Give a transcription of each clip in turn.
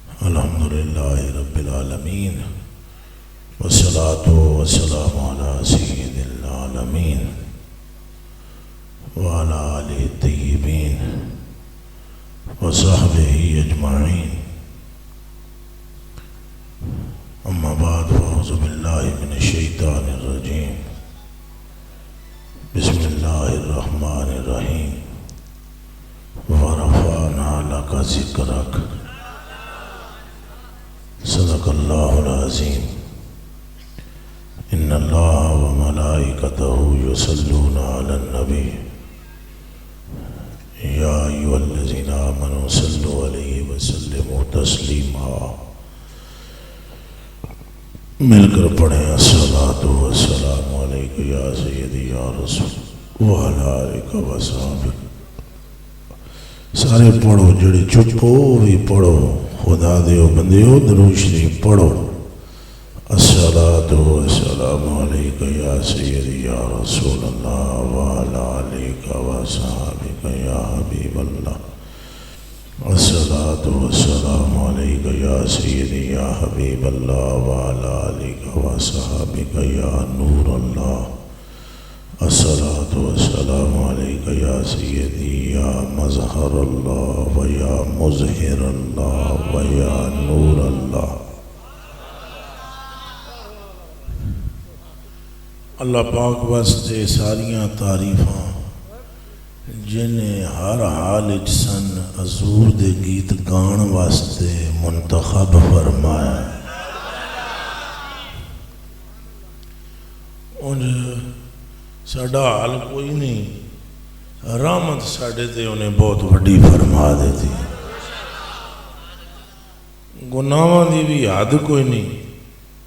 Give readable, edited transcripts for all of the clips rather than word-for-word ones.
الحمدللہ رب العالمین والصلاة والسلام علی سید العالمین وعلی آلہ الطیبین وصحبہ اجمعین اما بعد فاعوذ باللہ من الشیطان الرجیم بسم اللہ الرحمن الرحیم ورفعنا لک ذکرک صدق اللہ العظیم ان اللہ وملائکتہ یصلون علی النبی یا ایھا الذین آمنوا صلوا علیہ وسلموا تسلیما مل کر پڑھیں الصلاۃ والسلام علیک یا سیدی یا رسول وعلی آلک وصحبک سارے پڑھو جڑے چپ ہو بھی پڑھو خدا دیو بندیو درود شریف پڑھو الصلاۃ والسلام علیک یا سیدی یا رسول اللہ وعلی آلک وصحبک یا حبیب اللہ الصلاۃ والسلام علیک یا سیدی یا حبیب اللہ وعلی آلک وصحبک یا نور اللہ الصلاۃ والسلام علیک یا سیدی یا مظہر اللہ و یا مظہر اللہ و یا نور اللہ اللہ پاک واسطے ساریاں تعریفاں جنہیں ہر حال سن حضور دے گیت گان واسطے منتخب فرمایا انہیں ساڑھا حال کوئی نہیں رحمت ساڑھے تے انہیں بہت وڈی فرما دیتی گناہاں دی بھی حد کوئی نہیں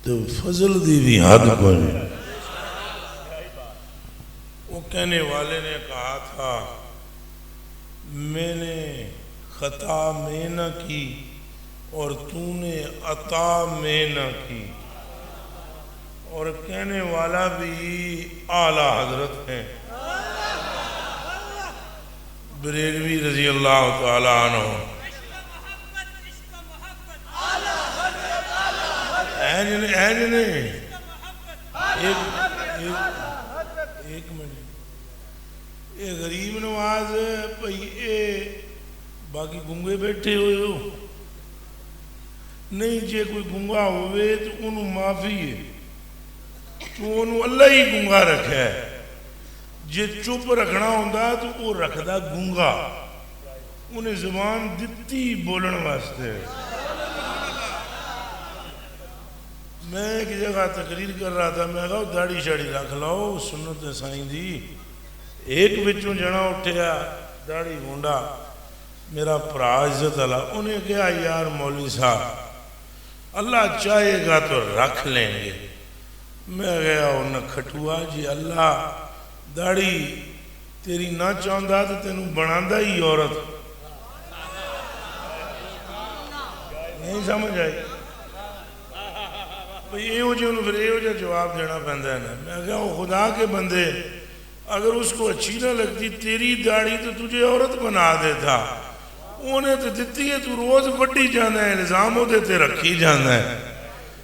تو فضل دی بھی حد کوئی نہیں وہ کہنے والے نے کہا تھا میں نے خطا میں نہ کی اور تو نے عطا میں نہ کی اور کہنے والا بھی اعلیٰ حضرت ہیں بریلوی رضی اللہ تعالیٰ عنہ ایک منٹ یہ غریب نواز پئی اے باقی گنگے بیٹھے ہوئے ہو نہیں جے کوئی گنگا ہوئے تو انہوں معافی ہے تو انہوں اللہ ہی گنگا رکھا ہے جے چپ رکھنا ہوندہ تو وہ رکھدا گنگا انہیں زبان دتی بولن واسطے میں ایک جگہ تقریر کر رہا تھا میں کہا داڑھی شاڑی رکھ لاؤ سنت سائیں دی ایک بچوں جنا اٹھیا داڑھی مونڈا میرا پرا عزت اللہ انہیں کہا یار مولوی صاحب اللہ چاہے گا تو رکھ لیں گے میں گیا انہیں کھٹوا جی اللہ داڑھی تیری نہ چاہندہ تو تینوں بناندہ ہی عورت نہیں سمجھ آئی ایہو جی انہوں پھر ایہو جا جواب دینا پہندہ ہے نا میں کہا وہ خدا کے بندے اگر اس کو اچھی نہ لگتی تیری داڑھی تو تجھے عورت بنا دیتا انہیں تو دیتی ہے تو روز بڑی جانا ہے الزام ہو دیتے رکھی جانا ہے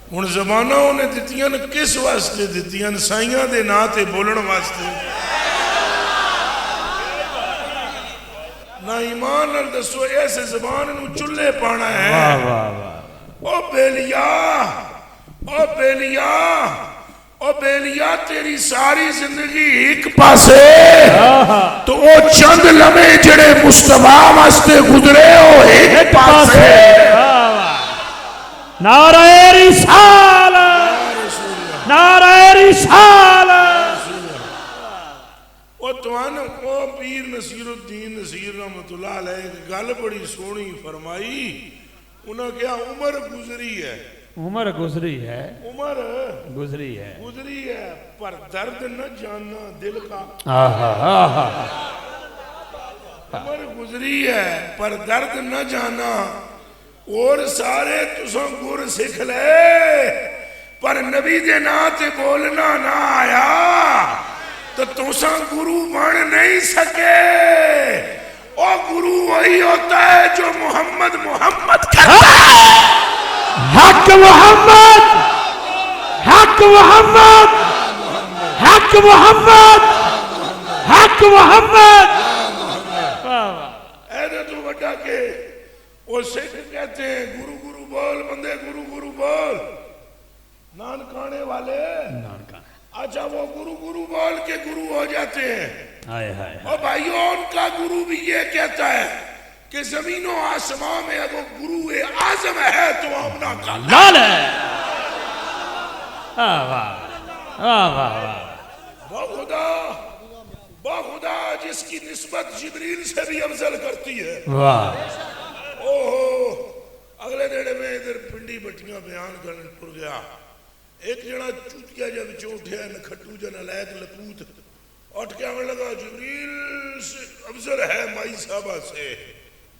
ان زبانہ انہیں دیتیاں کس واسطے دیتیاں سائیاں دے ناتے بولن واسطے نہ ایمان نہ دسو ایسے زبان انہوں چلے پانا ہے او بیلیا او بیلیا او بیلیا تیری ساری زندگی ایک پاسے تو او چند لمحے جڑے مصطفیٰ واسطے گزرے ہو ایک پاسے نعرہ رسالت نعرہ رسالت او توانو او پیر نصیر الدین نصیر رحمت اللہ علیہ گل بڑی سونی فرمائی انہوں کیا عمر گزری ہے عمر گزری ہے عمر گزری ہے پر درد نہ جاننا دل کا عمر گزری ہے پر درد نہ جانا اور سارے تساں گر سکھ لے پر نبی دے ناتے بولنا نہ آیا تو تساں گرو بن نہیں سکے اور گرو وہی ہوتا ہے جو محمد کرتا ہے حق محمد حق محمد حق محمد حق محمد ایسے تو بڑا کہ وہ سکھ کہتے ہیں گرو گرو بول بندے گرو گرو بول نانکانے والے اچھا وہ گرو گرو بول کے گرو ہو جاتے ہیں اور بھائیوں ان کا گرو بھی یہ کہتا ہے کہ زمین و آسمان میں اگر گرو اعظم ہے تو آمنا کا لال ہے با خدا جس کی نسبت جبریل سے بھی افضل کرتی ہے اوہو اگلے دیڑے میں ادھر پنڈی بٹیاں بیان کرنے پر گیا ایک جڑا چوتیا جب چوٹھیا نکھٹو جن علیق لکوت اٹھ کے آنے لگا جبریل سے افضل ہے مائی صاحبہ سے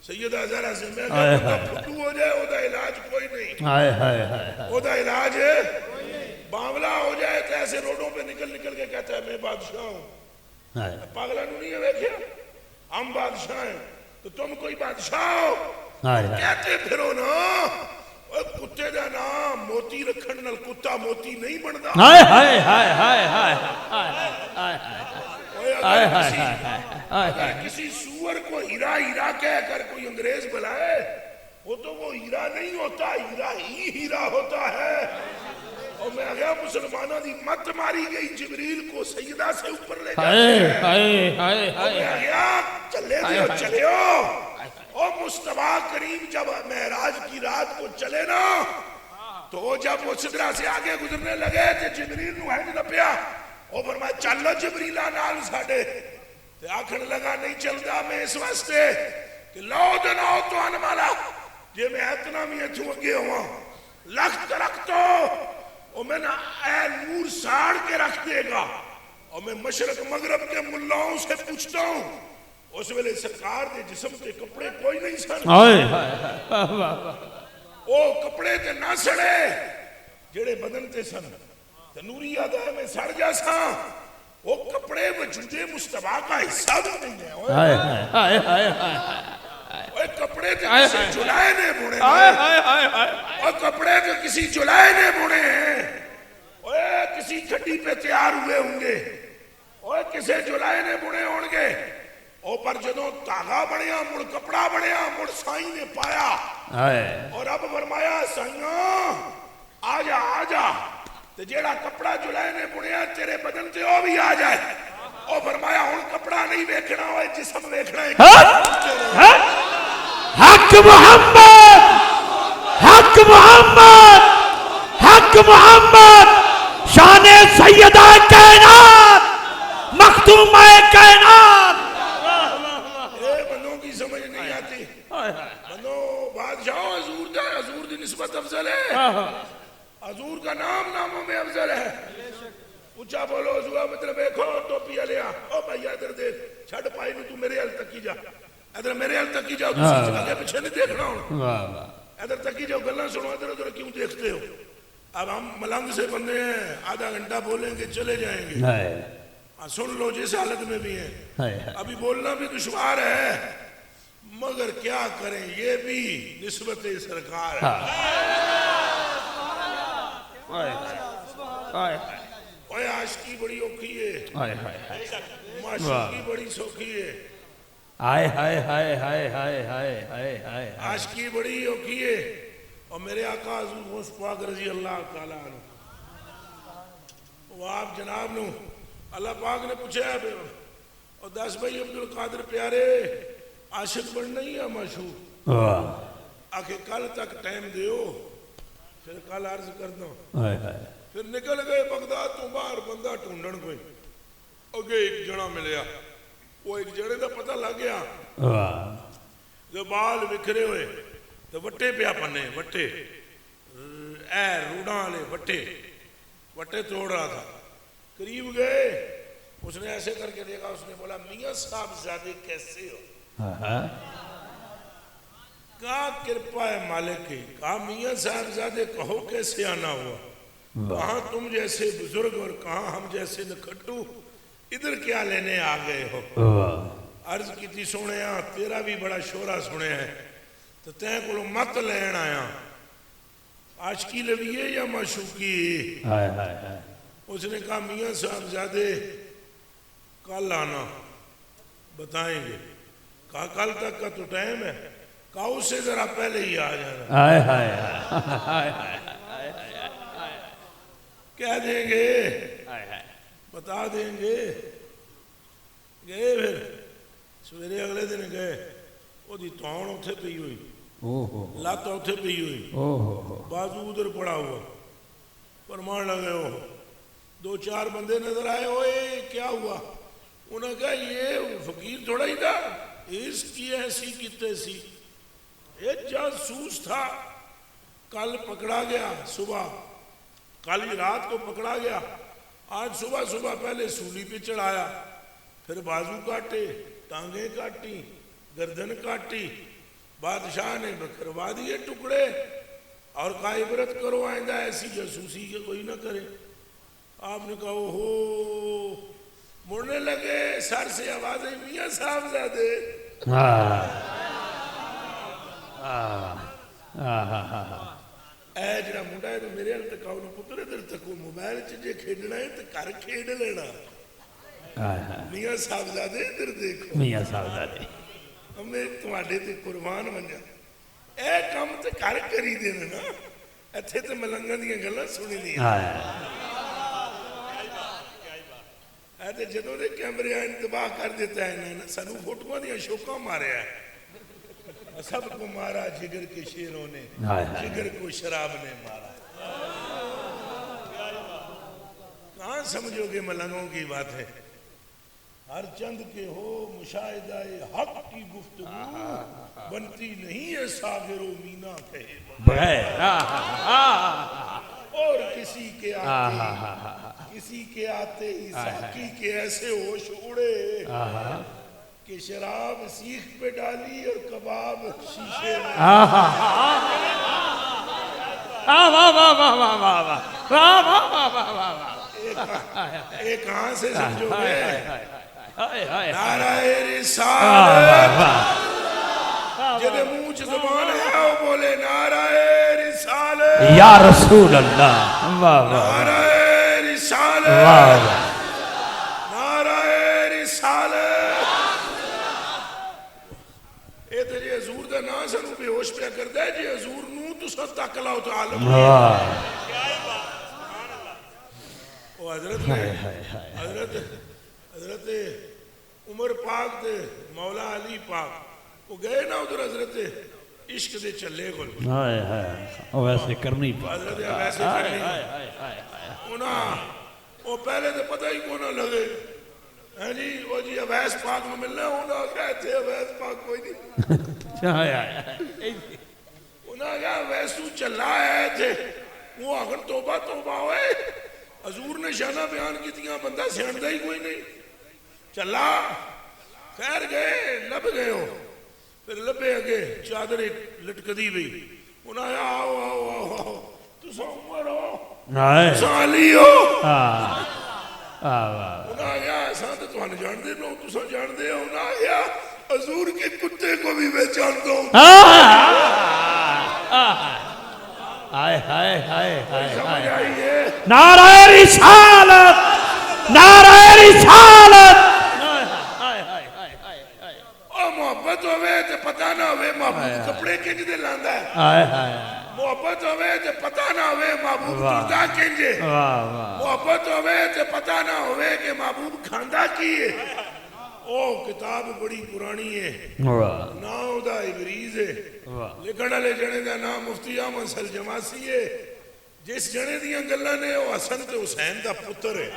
سیدہ زہرا سے میں کہا پھٹو ہو جائے او دا علاج کوئی نہیں او دا علاج ہے باملہ ہو جائے تو ایسے روڈوں پہ نکل نکل کے کہتا ہے میں بادشاہ ہوں پاگلہ نہیں ہے ویکھیا ہم بادشاہ ہیں تو تم کوئی بادشاہ ہو کہتے پھرو نا کتے دا نام موتی رکھن نال کتا موتی نہیں بندا اگر کسی سور کو ہیرا ہیرا کہہ کر کوئی انگریز بلائے وہ تو وہ ہیرا نہیں ہوتا ہیرا ہی ہیرا ہوتا ہے اور میں آگیا مسلمانوں دی مت ماری گئی جبریل کو سیدہ سے اوپر لے جاتے ہیں اور میں آگیا چلے دیو چلے ہو اور مصطفیٰ کریم جب معراج کی رات کو چلے نا تو جب وہ صدرہ سے آگے گزرنے لگے تو جبریل نو ہنج لپیا اور فرمایا چلو جبریلہ نال ساڑے تو آکھن لگا نہیں چلتا میں اس واسطے کہ لو دناؤ تو انمالا یہ میں اتنا میں اتھو اگے ہوا لخت رکھ تو اور میں نا اے نور ساڑ کے رکھ دے گا اور میں مشرق مغرب کے ملاؤں سے پوچھتا ہوں اس ویلے سرکار دے جسم کے کپڑے کوئی نہیں سن او کپڑے تے نہ سڑے جڑے بدن تے سن تنوری آدھا میں سڑ جا سا وہ کپڑے وجود مصطفیٰ کا حصہ بھی نہیں ہے وہ کپڑے تے کسی جلائے نے بھونے اور کپڑے تے کسی جلائے نے بھونے ہیں کسی کھٹی پہ تیار ہوئے ہوں گے اور کسی جلائے نے بھونے ہوں گے اور پر جدوں تاغا بڑھیا مڑ کپڑا بڑھیا مڑ سائیں نے پایا اور اب فرمایا سائیاں آجا آجا تو جیڑا کپڑا جلائے نے بڑھیا تیرے بدن تے او بھی آ جائے اور فرمایا ہون کپڑا نہیں بیکھنا ہوئے جسم بیکھنا ہے حق محمد حق محمد حق محمد شان سیدہ کائنات مختومہ کائنات سمجھ نہیں آتی بندو بادشاہ حضور دی نسبت افضل ہے حضور کا نام ناموں میں افضل ہے اچھا بولو حضور مطلب ایکھو ٹوپی لیا او بھائی ادھر دیکھ چھڑ پائی نو تو میرے حل تک کی جا ادھر میرے حل تک کی جاؤ تو آگے پیچھے نہیں دیکھنا ہوں ادھر تک کی جاؤ گلنا سنو ادھر ادھر کیوں دیکھتے ہو اب ہم ملنگ سے بندے ہیں آدھا گھنٹہ بولیں گے چلے جائیں گے سن لو جس حالت میں بھی ہیں ابھی بولنا بھی دشوار ہے مگر کیا کریں یہ بھی نسبت سرکار ہے اوہ عاشقی بڑی اوکھی ہے معاشقی بڑی سوکھی ہے عاشقی بڑی اوکھی ہے اور میرے آقا حضور غوث پاک رضی اللہ تعالیٰ عنہ وہ آپ جناب نو اللہ پاک نے پوچھا ہے اور دس بھائی عبدالقادر پیارے عاشق بننا ہی ہے معشوق آکھے کل تک ٹائم دیو پھر کل عرض کرنا پھر نکل گئے بغداد تو باہر بندہ ٹھونڈن کوئی اگے ایک جڑا ملیا وہ ایک جڑے دا پتہ لگ گیا جو بال بکھرے ہوئے تو وٹے پیا پنے وٹے روڑاں لے وٹے توڑ رہا تھا قریب گئے اس نے ایسے کر کے دیکھا اس نے بولا میاں صاحب زیادہ کیسے ہو کہا کرپا ہے مالک کی کہا میاں صاحب زیادہ کہو کیسے آنا ہوا کہاں تم جیسے بزرگ اور کہاں ہم جیسے نکھٹو ادھر کیا لینے آ گئے ہو عرض کی تھی سونے ہاں تیرا بھی بڑا شورا سنے ہیں تو تین کو مت لین آیا عاشقی لویے یا معشوقی؟ ہائے ہائے ہائے اس نے کہا میاں صاحب زیادہ کل آنا بتائیں گے. کہا کل تک کا تو ٹائم ہے. کہا اس سے ذرا پہلے ہی آ جانا. ہائے ہائے ہائے ہائے کہہ دیں گے ہائے بتا دیں گے. گئے پھر سویرے اگلے دن گئے. وہ دی توڑ اتھے پئی ہوئی, لات اتھے پئی ہوئی, بازو ادھر پڑا ہوا. فرمان لگے ہو. دو چار بندے نظر آئے. ہوئے کیا ہوا؟ انہوں نے کہا یہ فقیر تھوڑا ہی تھا, اس کی ایسی کتے سی, ایک جاسوس تھا. کل پکڑا گیا صبح, کل رات کو پکڑا گیا. آج صبح صبح پہلے سولی پہ چڑھایا, پھر بازو کاٹے, ٹانگیں کاٹی, گردن کاٹی. بادشاہ نے بکھروا دیے ٹکڑے اور کہا عبرت کرو آئندہ ایسی جاسوسی کہ کوئی نہ کرے. آپ نے کہا ہو, مڑنے لگے. سر سے آوازیں میاں صاحب زادے. اے جڑا منڈا ہے تو میرے حال تک آؤ نا پتر ادھر تکو موبائل چجے کھیڈنا ہے تو کر کھیڈ لینا. میاں صاحب زادے ادھر دیکھو. میاں صاحب زادے ہمیں تمہارے تے قربان بنیا. اے کام تے کر کری دینا نا. اتھے تے ملنگا دیاں گلاں سنی دیاں. اے تے جدوں دے کیمرے انتباہ کر دیتا ہے نا, سانو فوٹوਆਂ دیاں شوکاں ماریا ہے. سب کو مارا جگر کے شیروں نے, جگر کو شراب نے مارا. کہاں سمجھو گے ملنگوں کی بات ہے. ہر چند کے ہو مشاہدہ حق کی گفتگو, بنتی نہیں ہے ساغر و مینا کہے. اور کسی کے آتے ہی ساقی کے ایسے ہوش اڑے کہ شراب سیخ پہ ڈالی اور کباب شیشے میں. ایک کہاں سے سمجھو گے؟ نعرہ رسالت. جدے منہ زبان ہے وہ بولے نعرہ رسالت یا رسول اللہ. نعرہ رسالت نعرہ رسالت. اے تے جی حضور دا نام سانو بے ہوش پیا کردا ہے. جی حضور نو تساں تک لاؤ تو عالم وہ حضرت نے حضرت عمر پاک دے مولا علی پاک وہ گئے نا ادھر حضرت عشق دے چلے گل. ویسے کرنی حضرت ویسے کرنی انہاں وہ پہلے تو پتہ ہی کونا لگے. ہے جی وہ جی اویس پاک میں ملنا ہے. انہاں کہا تھے اویس پاک کوئی نہیں. انہاں کہا ویسو چلا ہے تھے. وہ آخر توبہ توبہ ہوئے. حضور نے شانہ بیان کی تیاں بندہ سیاندہ ہی کوئی نہیں. چلا خیر گئے لب گئے ہو. پھر لبے اگے چادر لٹک دی بھی. انہاں کہا آؤ آؤ آؤ آؤ تسا عمر ہو تسا علی ہو. انہاں کہا ایسا تو تمہیں جان دے لو تسا جان دے ہو. انہاں کہا حضور کے کتے کو بھی میں جانتا ہوں. سمجھ آئیے نعرہ رسالت نعرہ رسالت. اور محبت ہوئے تو پتہ نہ ہوئے محبوب کپڑے کنج دے لاندہ ہے. محبت ہوئے تو پتہ نہ ہوئے محبوب تردہ کنجے. محبت ہوئے تو پتہ نہ ہوئے کہ محبوب کھاندہ کیے. او کتاب بڑی پرانی ہے. ناؤ دا ابریز ہے. لکھنا لے جنے دا نام مفتی احمد سلجماسی ہے. جس جنے دیاں گلہ نے وہ حسن تے حسین دا پتر ہے.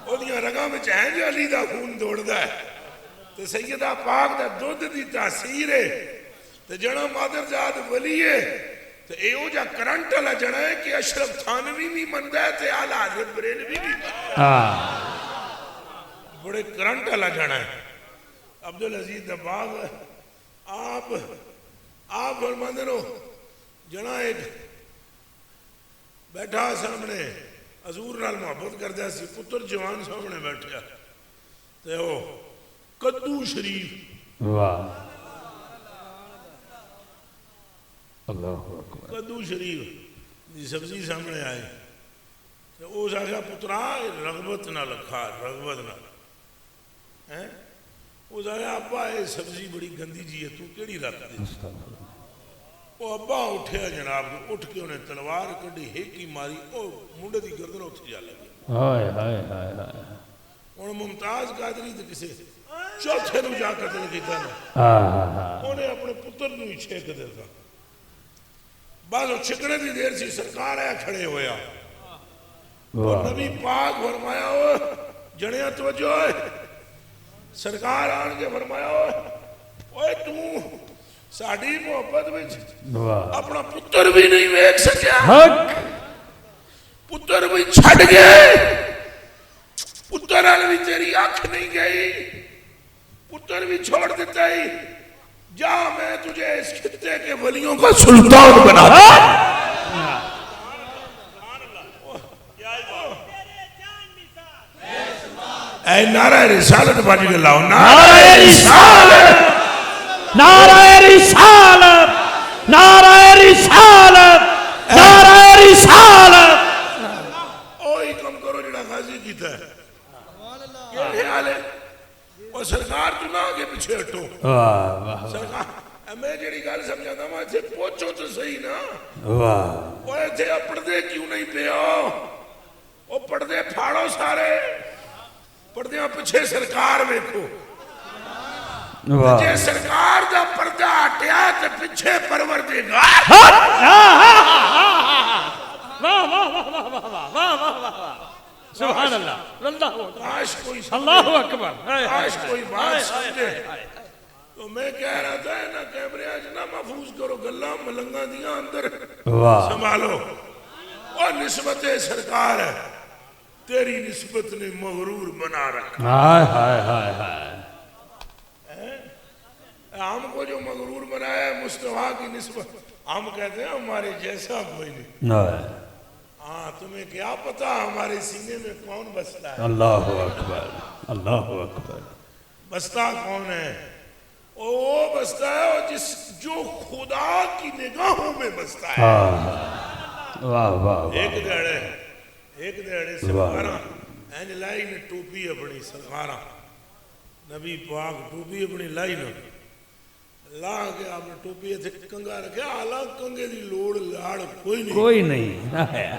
وہ دیاں رگاں میں چاہیں جو علی دا خون دوڑ دا ہے. تو سیدہ پاک دا دودھ دی تاثیر ہے. تو جنا مادر جاد ولی ہے. تو ایو جا کرنٹ اللہ جنا ہے کہ اشرف تھانوی بھی مندہ ہے. تو آلہ حضرت بریلوی بھی مندہ ہے. بڑے کرنٹ اللہ جانا ہے. عبدالعزیز دباغ آپ فرماندے نو جنا ایک بیٹھا سامنے حضور نال محبت کردہ سی. پتر جوان سامنے بیٹھیا تے وہ کدو شریف اللہ اکبر کدو شریف دی سبزی سامنے آئی تو اس آگیا پترا رغبت نہ لکھا رغبت نہ اس آگیا ابا یہ سبزی بڑی گندی جی ہے تو کیڑی رکھ دے وہ ابا اٹھیا جناب اٹھ کے انہیں تلوار کڑی ہیکی ماری او منڈے دی گردن اٹھ جا لگی ہائے ہائے ہائے ہائے انہیں ممتاز قادری تو کسے چوتھے نو جا قتل کیتا نا انہیں اپنے پتر نو ہی چھیک دیتا بعض چھکنے دی دیر سی سرکار ہے کھڑے ہویا اور نبی پاک فرمایا ہو جنیاں توجہ ہے سرکار آن کے فرمایا ہو اوے تو ساڑھی محبت وچ اپنا پتر بھی نہیں ویک سکیا پتر بھی چھڑ گئے پتر آل بھی تیری آنکھ نہیں گئی پتر بھی چھوڑ دیتا ہی جا میں تجھے اس خطے کے ولیوں کا سلطان بنا دیا اے نعرہ رسالت باجی کے لاؤ نعرہ رسالت نعرہ رسالت نعرہ رسالت نعرہ رسالت اوہی کم کرو جڑا غازی کیتا ہے یہ خیال ہے اور سرکار تو نہ آگے پیچھے ہٹو سرکار میں جڑی گل سمجھا تھا میں تھے پوچھو تو صحیح نا وہ تھے پردے کیوں نہیں پہ آؤ وہ پردے پھاڑو سارے پردیاں پیچھے سرکار ویکھو جے سرکار دا پردہ ہٹیا تے پیچھے پروردگار سبحان اللہ کاش کوئی اللہ اکبر کاش کوئی بات سمجھے تو میں کہہ رہا تھا نا کیمرے آج نہ محفوظ کرو گلہ ملنگا دیا اندر سنبھالو اور نسبت سرکار ہے تیری نسبت نے مغرور بنا رکھا ہائے ہائے ہائے ہائے ہم کو جو مغرور بنایا ہے مصطفیٰ کی نسبت ہم کہتے ہیں ہمارے جیسا کوئی نہیں ہاں تمہیں کیا پتا ہمارے سینے میں کون بستا ہے اللہ اکبر اللہ اکبر بستا کون ہے وہ بستا ہے جو خدا کی نگاہوں میں بستا ہے واہ واہ ایک دیڑے سرکارہ این لائی نے ٹوپی اپنی سرکارہ نبی پاک ٹوپی اپنی لائی نے لا کے آپ نے ٹوپی ایتھے کنگا رکھے آلہ کنگے دی لوڑ لاڑ کوئی نہیں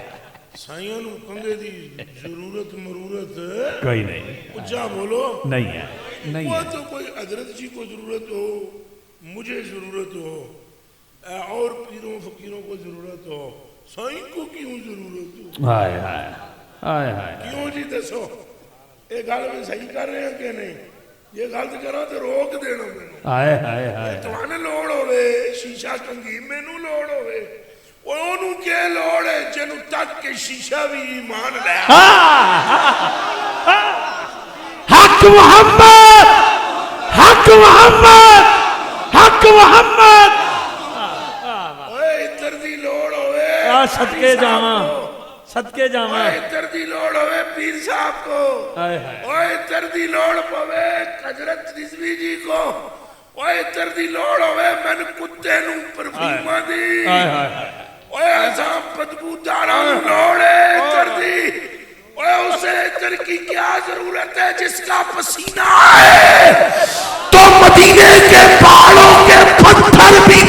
سائیوں نو کنگے دی ضرورت مرورت کوئی نہیں اچھا بولو نہیں ہے وہ تو کوئی حضرت جی کو ضرورت ہو مجھے ضرورت ہو اور پیروں فقیروں کو ضرورت ہو سائیں کو کیوں ضرورت ہو ہائے ہائے ہائے ہائے کیوں جی دسو ایک گل میں صحیح کر رہے ہیں کہ نہیں یہ غلط کرا تو روک دینا میں ہائے ہائے ہائے تو آنے لوڑ ہوئے شیشہ کنگی میں نو لوڑ ہوئے وہ انہوں کے لوڑ ہے جنہوں تک کہ شیشہ بھی ایمان لیا حق محمد حق محمد حق محمد اوہ ادھر دی لوڑ ہوئے صدقے جاواں صدقے جاواں اوہ ادھر دی لوڑ ہوئے پیر صاحب کو اوہ ادھر دی لوڑ ہوئے حضرت رضوی جی کو اوہ ادھر دی لوڑ ہوئے میں نے کتے نوں پرفیمہ دی اوہ ایسا بدبو دارا لوڑ ہے ادھر دی اوہ اسے ادھر کی کیا ضرورت ہے جس کا پسینہ ہے تو مدینے کے پہاڑوں کے پتھر بھی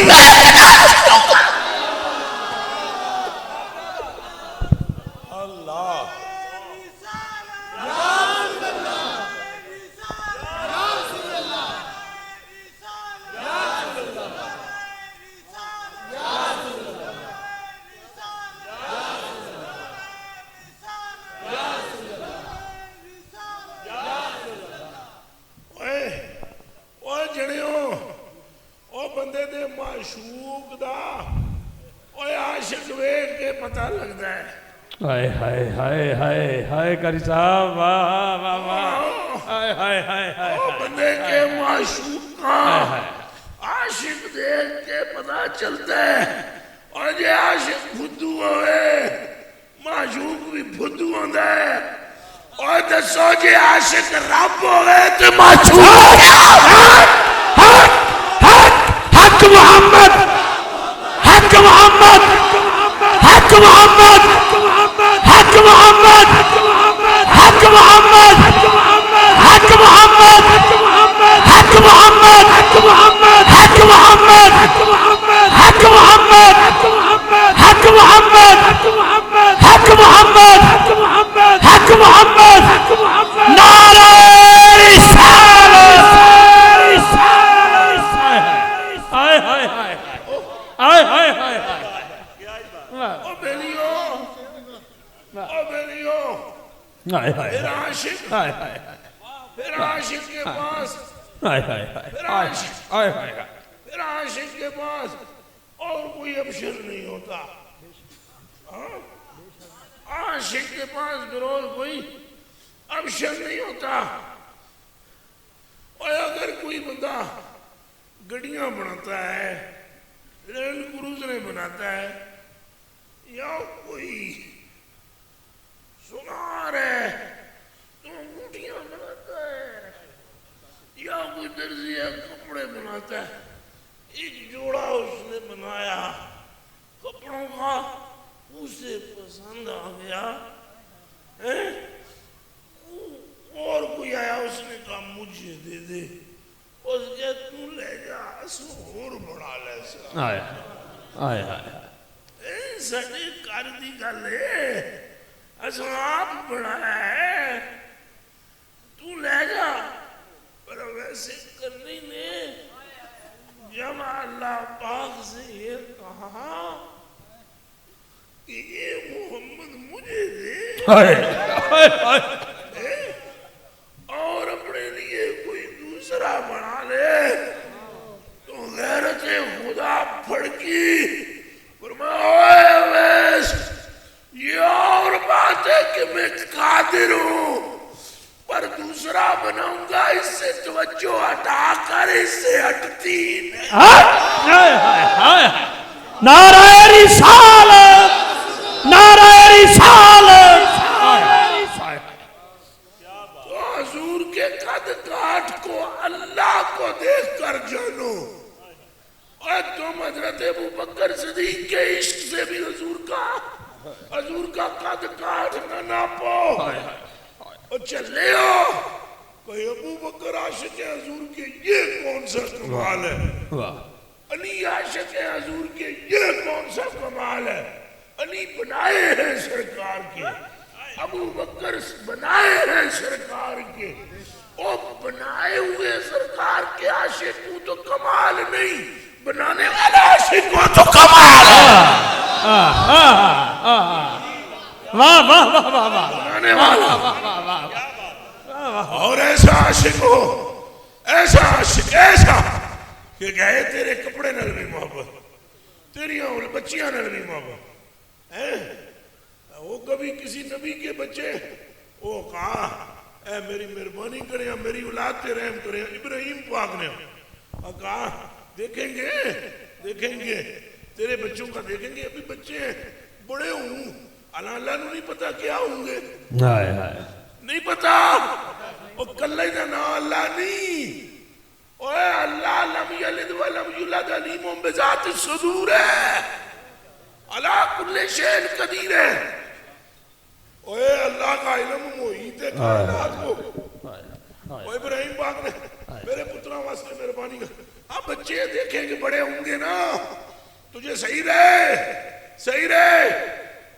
ہائے ہائے ہائے ہائے ہائے قاری صاحب واہ واہ واہ ہائے ہائے ہائے ہائے بندے کے معشوق کا عاشق دیکھ کے پتہ چلتا ہے اور یہ عاشق بھدو ہوئے معشوق بھی بھدو ہوتا ہے اور دسو جی عاشق رب ہوئے تو معشوق حق محمد حق محمد حق محمد حق محمد حق محمد حق محمد حق محمد حق محمد حق محمد حق محمد حق محمد حق محمد حق محمد نعرہ رسالت ہائے ہائے ہائے ہائے ہائے ہائے او بیلیو پھر عاشق پھر عاشق کے پاس پھر عاشق کے پاس اور کوئی ابشر نہیں ہوتا عاشق کے پاس اور کوئی ابشر نہیں ہوتا اور اگر کوئی بندہ گڑیاں بناتا ہے رینج کروزریں بناتا ہے یا کوئی سنار ہے تو انگوٹھیاں بناتا ہے یا کوئی درزی ہے کپڑے بناتا ہے ایک جوڑا اس نے بنایا کپڑوں کا اسے پسند آ گیا اور کوئی آیا اس نے کہا مجھے دے دے اس کے تو لے جا اسور بڑھا لے سا آئے سنے کر دی گلے اسواب بڑھا ہے تو لے جا پر ویسے کرنی نے جب اللہ پاک سے یہ کہا کہ یہ محمد مجھے دے اور اپنے لیے کوئی دوسرا بنا لے تو غیرت خدا پھڑکی فرمایا ویس یہ اور بات ہے کہ میں قادر ہوں پر دوسرا بناؤں گا اس سے توجہ ہٹا کر اس سے ہٹتی نہیں نعرہ رسالت نعرہ رسالت تو حضور کے قد کاٹ کو اللہ کو دیکھ کر جانو اور تم حضرت ابو بکر صدیق کے عشق سے بھی حضور کا قد کاٹ نہ ناپو اور چلے ہو کوئی ابو بکر عاشق حضور کے یہ کون سا کمال ہے علی عاشق حضور کے یہ کون سا کمال ہے علی بنائے ہیں سرکار کے ابو بکر بنائے ہیں سرکار کے اور بنائے ہوئے سرکار کے عاشق کو تو کمال نہیں بنانے والا عاشق کو تو کمال ہے بنانے والا اور ایسا عاشق ہو ایسا عاشق ایسا کہ گئے تیرے کپڑے نل بھی محبت تیری بچیاں نل بھی محبت وہ کبھی کسی نبی کے بچے وہ کہا اے میری مہربانی کریں میری اولاد پہ رحم کریں ابراہیم پاک نے کہا دیکھیں گے تیرے بچوں کا دیکھیں گے ابھی بچے بڑے ہوں اللہ نو نہیں پتا کیا ہوں گے نہیں پتا وہ کلہ دا نا اللہ نہیں اوہ اللہ لم یلد ولم یولد علیم بذات الصدور ہے اللہ کل شیء قدیر ہے اوہ اللہ کا علم محیط ہے کائنات کو اوہ ابراہیم پاک نے میرے پترہ واسطے مہربانی کر اب بچے دیکھیں گے بڑے ہوں گے نا تجھے صحیح رہے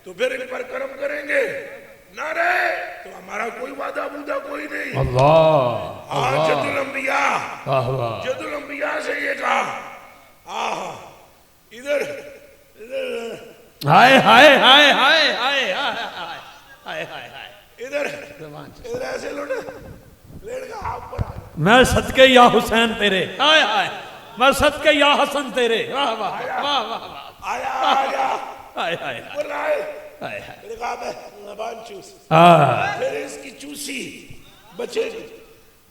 تو پھر ان پر کرم کریں گے نہ رہے تو ہمارا کوئی وعدہ بودہ کوئی نہیں جد الانبیاء سے یہ کہا ادھر ادھر ایسے لیڑ کا ہاتھ پر میں صدقے یا حسین تیرے میں صدقے یا حسن تیرے آیا میرے کہا میں زبان چوس پھر اس کی چوسی بچے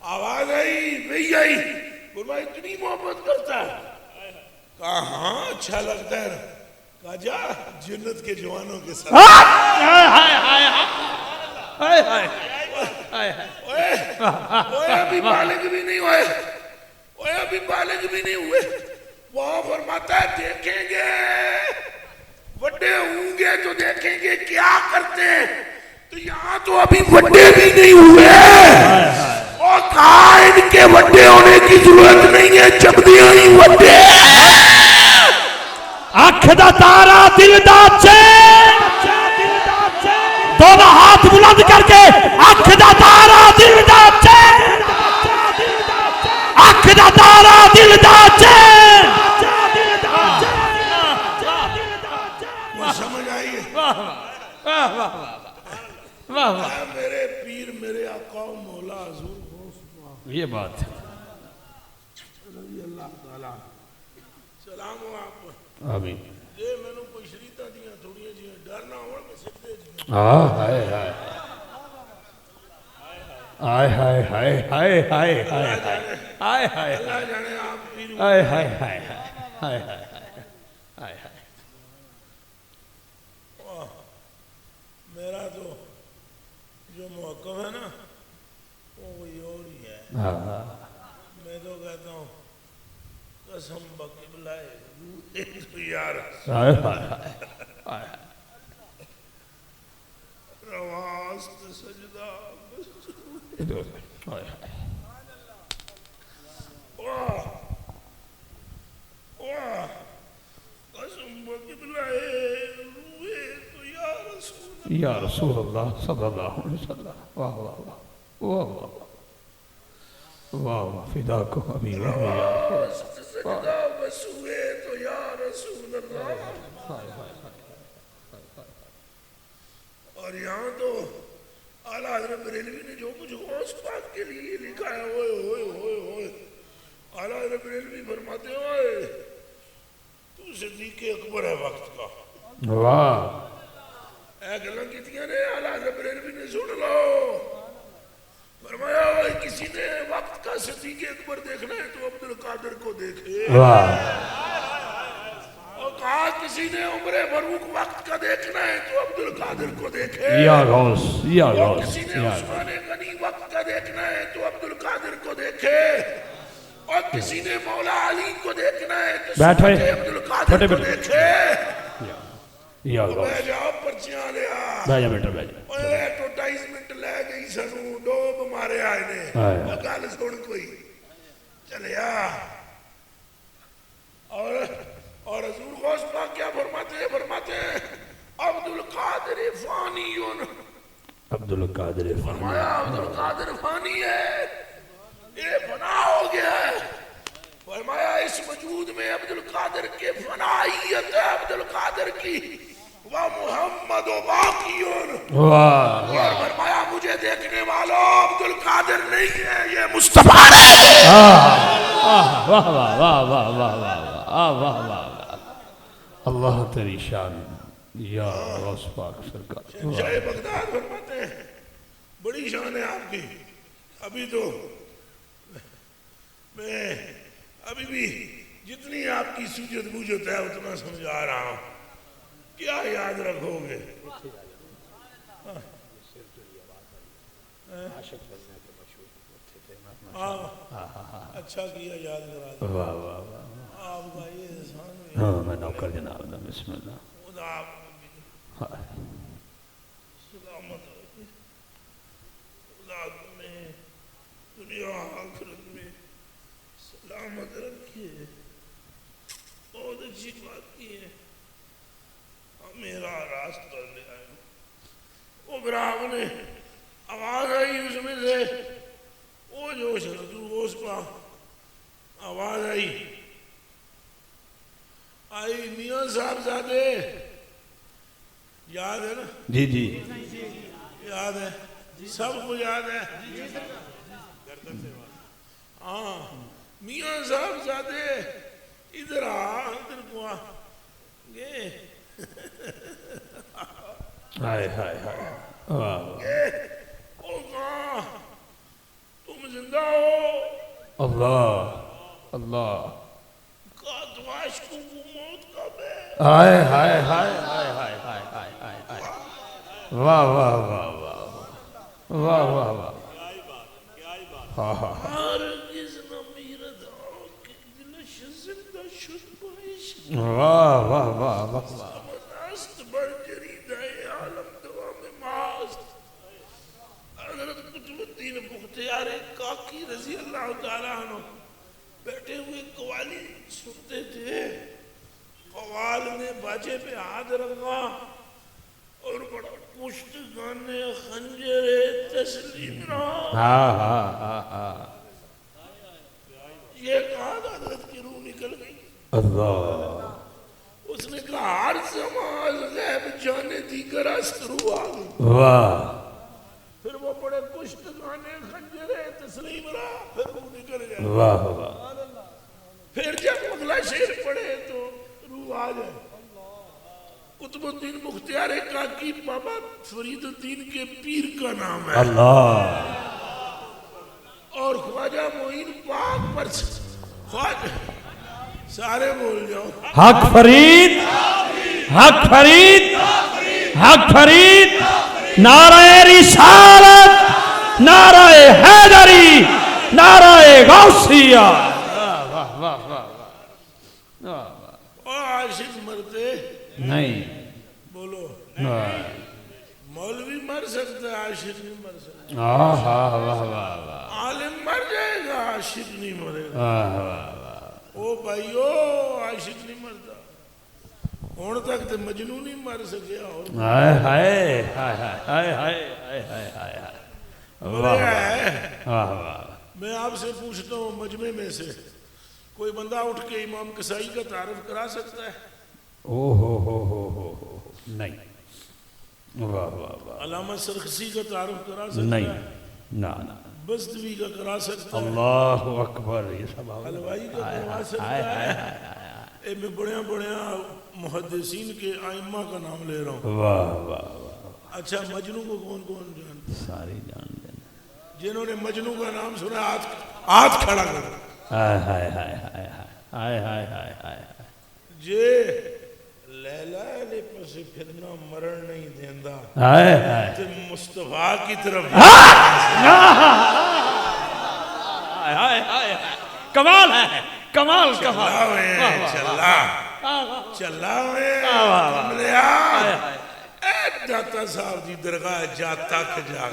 آواز آئی نہیں آئی فرمایا اتنی محبت کرتا ہے کہا ہاں اچھا لگتا ہے کہا جا جنت کے جوانوں کے ساتھ ابھی بالغ بھی نہیں ہوئے وہ فرماتا ہے دیکھیں گے وڈے ہوں گے تو دیکھیں گے کیا کرتے ہیں. تو یہاں تو ابھی وڈے بھی نہیں ہوئے اور کہا ان کے وڈے ہونے کی ضرورت نہیں ہے چبدیاں ہی وڈے. اکھ دا تارا دل دا چین دونوں ہاتھ بلند کر کے اکھ دا تارا دل دا چین اکھ دا تارا دل دا چین. سمجھ آئیے میرے پیر میرے آقا و مولا حضور یہ بات ہے. رضی اللہ تعالیٰ سلام ہو آپ پر. آمین. یہ میں نے کوئی شریطہ دیا تھوڑی جی ڈرنا ہو میں سکتے جی. ہائے ہائے ہائے ہائے ہائے ہائے ہائے ہائے ہائے ہائے اللہ جانے آپ پیر ہائے ہائے ہائے ہائے ہائے ہائے. میرا تو جو موقف ہے نا وہ کوئی اور ہی ہے. میں تو کہتا ہوں قسم بقبلہ تو یار رواست سجدہ قسم بقبلہ یا رسول اللہ صلی اللہ علیہ وسلم. واہ واہ واہ واہ واہ واہ فداکو ابی واہ واہ سجدہ بسوئے تو یا رسول اللہ. اور یہاں تو اعلیٰ حضرت بریلوی نے جو کچھ غوث پاک کے لیے لکھا ہے ہوئے ہوئے ہوئے ہوئے اعلیٰ حضرت بریلوی فرماتے ہوئے تو صدیق اکبر ہے وقت کا. واہ اے گلن کیتیاں نے اعلیٰ حضرت بریلوی نے سن لو. فرمایا کسی نے وقت کا صدیق اکبر دیکھنا ہے تو عبدالقادر کو دیکھے. اور کہا کسی نے عمر فاروق وقت کا دیکھنا ہے تو عبدالقادر کو دیکھے. یا غوث یا اور غوث کسی نے عثمان غنی وقت کا دیکھنا ہے تو عبدالقادر کو دیکھے. اور کسی نے مولا علی کو دیکھنا ہے تو عبدالقادر کو دیکھے. یا غوث بے جاؤ پرچیاں لیا بیجا بیٹا بیجا ایڈورٹائزمنٹ لے گئی سنو ڈوب مارے آئے نے گل سن کوئی چلیا. اور حضور غوث پاک کیا فرماتے ہیں عبدالقادر فانیون. عبدالقادر فرمایا عبدالقادر فانی ہے یہ فنا ہو گیا ہے. فرمایا اس وجود میں عبدالقادر کے فنائیت ہے عبدالقادر کی وہ محمد و باقیون. اور فرمایا مجھے دیکھنے والا عبدالقادر نہیں ہے یہ مصطفیٰ ہے. واہ واہ واہ واہ واہ واہ واہ واہ اللہ تیری شان یا غوث پاک سرکار. شاہ بغداد فرماتے ہیں بڑی شان ہے آپ کی. ابھی تو میں ابھی بھی جتنی آپ کی سوجت بوجت ہے اتنا سمجھا رہا ہوں. کیا یاد رکھو گے؟ اچھا کیا یاد کرا دیا. واہ واہ واہ آپ کا یہ احسان ہے. ہاں میں نوکر جناب دا بسم اللہ. خدا آپ کو سلامت رکھے. خدا تمہیں دنیا آخرت میں سلامت رکھیے. بہت اچھی بات کی ہے. میرا راستہ لے آئے. وہ براہ نے آواز آئی اس میں سے وہ جو شرطو غوث پا آواز آئی میاں صاحب زادے یاد ہے نا؟ جی جی یاد ہے سب کو یاد ہے. ہاں میاں صاحب زادے ادھر ادھر کو گے ہائے ہائے ہائے واہ تم زندہ ہو. اللہ اللہ کاتواش کو موت کا بے. ہائے ہائے ہائے ہائے ہائے ہائے ہائے ہائے ہائے واہ واہ واہ واہ واہ واہ واہ ہاں ہاں ہرگز نہ میرد آنکھ دلش زندہ شد واہ واہ واہ واہ واہ است بر جریدہ عالم دوام ماست حضرت قطب الدین بختیار کاکی رضی اللہ تعالیٰ عنہ بیٹھے ہوئے قوالی سنتے تھے. قوال نے باجے پہ ہاتھ رکھا اور بڑا پشت گانے خنجر تسلیم رہا. یہ کہا حضرت کی روح نکل گئی. اللہ اس نے کہا ہر زمان غیب جانے دیگر استرو آگئی. واہ پھر وہ بڑے پشت گانے خنجر تسلیم رہا. پھر روح نکل گیا. واہ واہ پھر جب اگلا شعر پڑھے تو روح آ جائے. قطب الدین مختیار کاکی بابا فرید الدین کے پیر کا نام ہے. اللہ اور خواجہ معین پاک پر خواجہ سارے بول جاؤ. حق فرید حق فرید حق فرید نعرہ رسالت نعرہ حیدری نعرہ غوثیہ. عاشق مرتے نہیں بولو. مولوی مر سکتا ہے عاشق نہیں مر سکتا. عالم مر جائے گا عاشق نہیں مرے گا. او بھائیو عاشق نہیں مرتا. ہون تک تے مجنون نہیں مر سکیا. اور میں آپ سے پوچھتا ہوں مجمع میں سے کوئی بندہ اٹھ کے امام کسائی کا تعارف کرا سکتا ہے؟ نہیں. واہ واہ واہ علامہ سرخسی کا تعارف کرا سکتا نہیں. ہے؟ نہ بزدوی کا کرا سکتا ہے؟ اللہ اکبر. یہ سب حلوائی کا کروا سکتا ہے؟ اے میں بڑیاں محدثین کے ائمہ کا نام لے رہا ہوں. واہ واہ اچھا مجنوں کو کون کون جانتا؟ ساری جان دینا. جنہوں نے مجنوں کا نام سنا ہاتھ کھڑا کرو. جے لیلا نے پسے پھرنا مرن نہیں دیندہ تے مصطفیٰ کی طرف کمال ہے. کمال چلا کملیا اے داتا صاحب دی درگاہ جا تک جا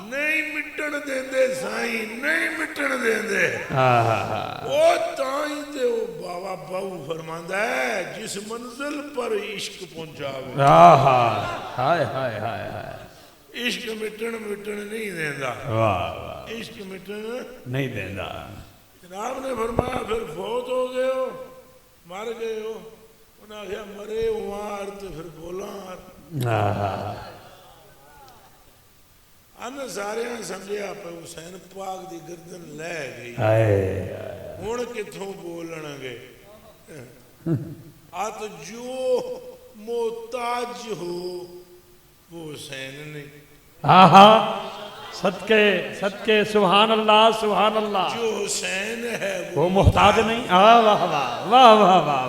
نہیں مٹن دیندے سائیں نہیں مٹن دیندے. او تائیں تے او بابا باو فرماندہ ہے جس منزل پر عشق پہنچاوے عشق مٹن نہیں دیندہ. عشق مٹن نہیں دینا. جناب نے فرمایا پھر فوت ہو گئے ہو مر گئے ہو. انہاں کہا مرے ہوار تو پھر بولار. انہاں سارے سمجھے آپ حسین پاک دی گردن لے گئی. ہون کتھوں بولن گے. آت جو محتاج ہو وہ حسین نہیں. صدقے سبحان اللہ سبحان اللہ. جو حسین ہے وہ محتاج نہیں. واہ واہ واہ واہ واہ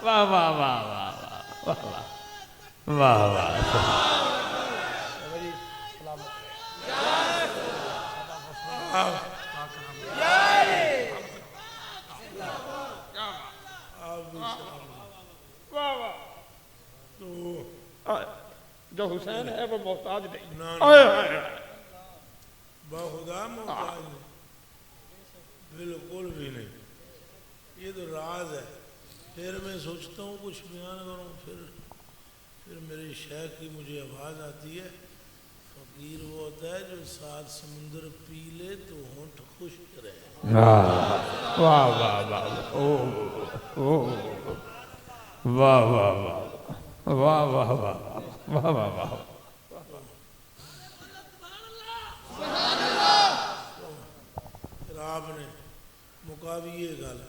واہ واہ واہ واہ واہ واہ واہ. جو حسین ہے وہ محتاج نہیں. بخدا محتاج نہیں بالکل بھی نہیں. یہ تو راز ہے. پھر میں سوچتا ہوں کچھ بیان کروں پھر میری شیخ کی مجھے آواز آتی ہے فقیر وہ ہوتا ہے جو 7 سمندر پی لے تو ہونٹ خشک رہے. واہ واہ واہ واہ واہ واہ واہ واہ واہ واہ واہ. پھر آپ نے مقابی یہ گل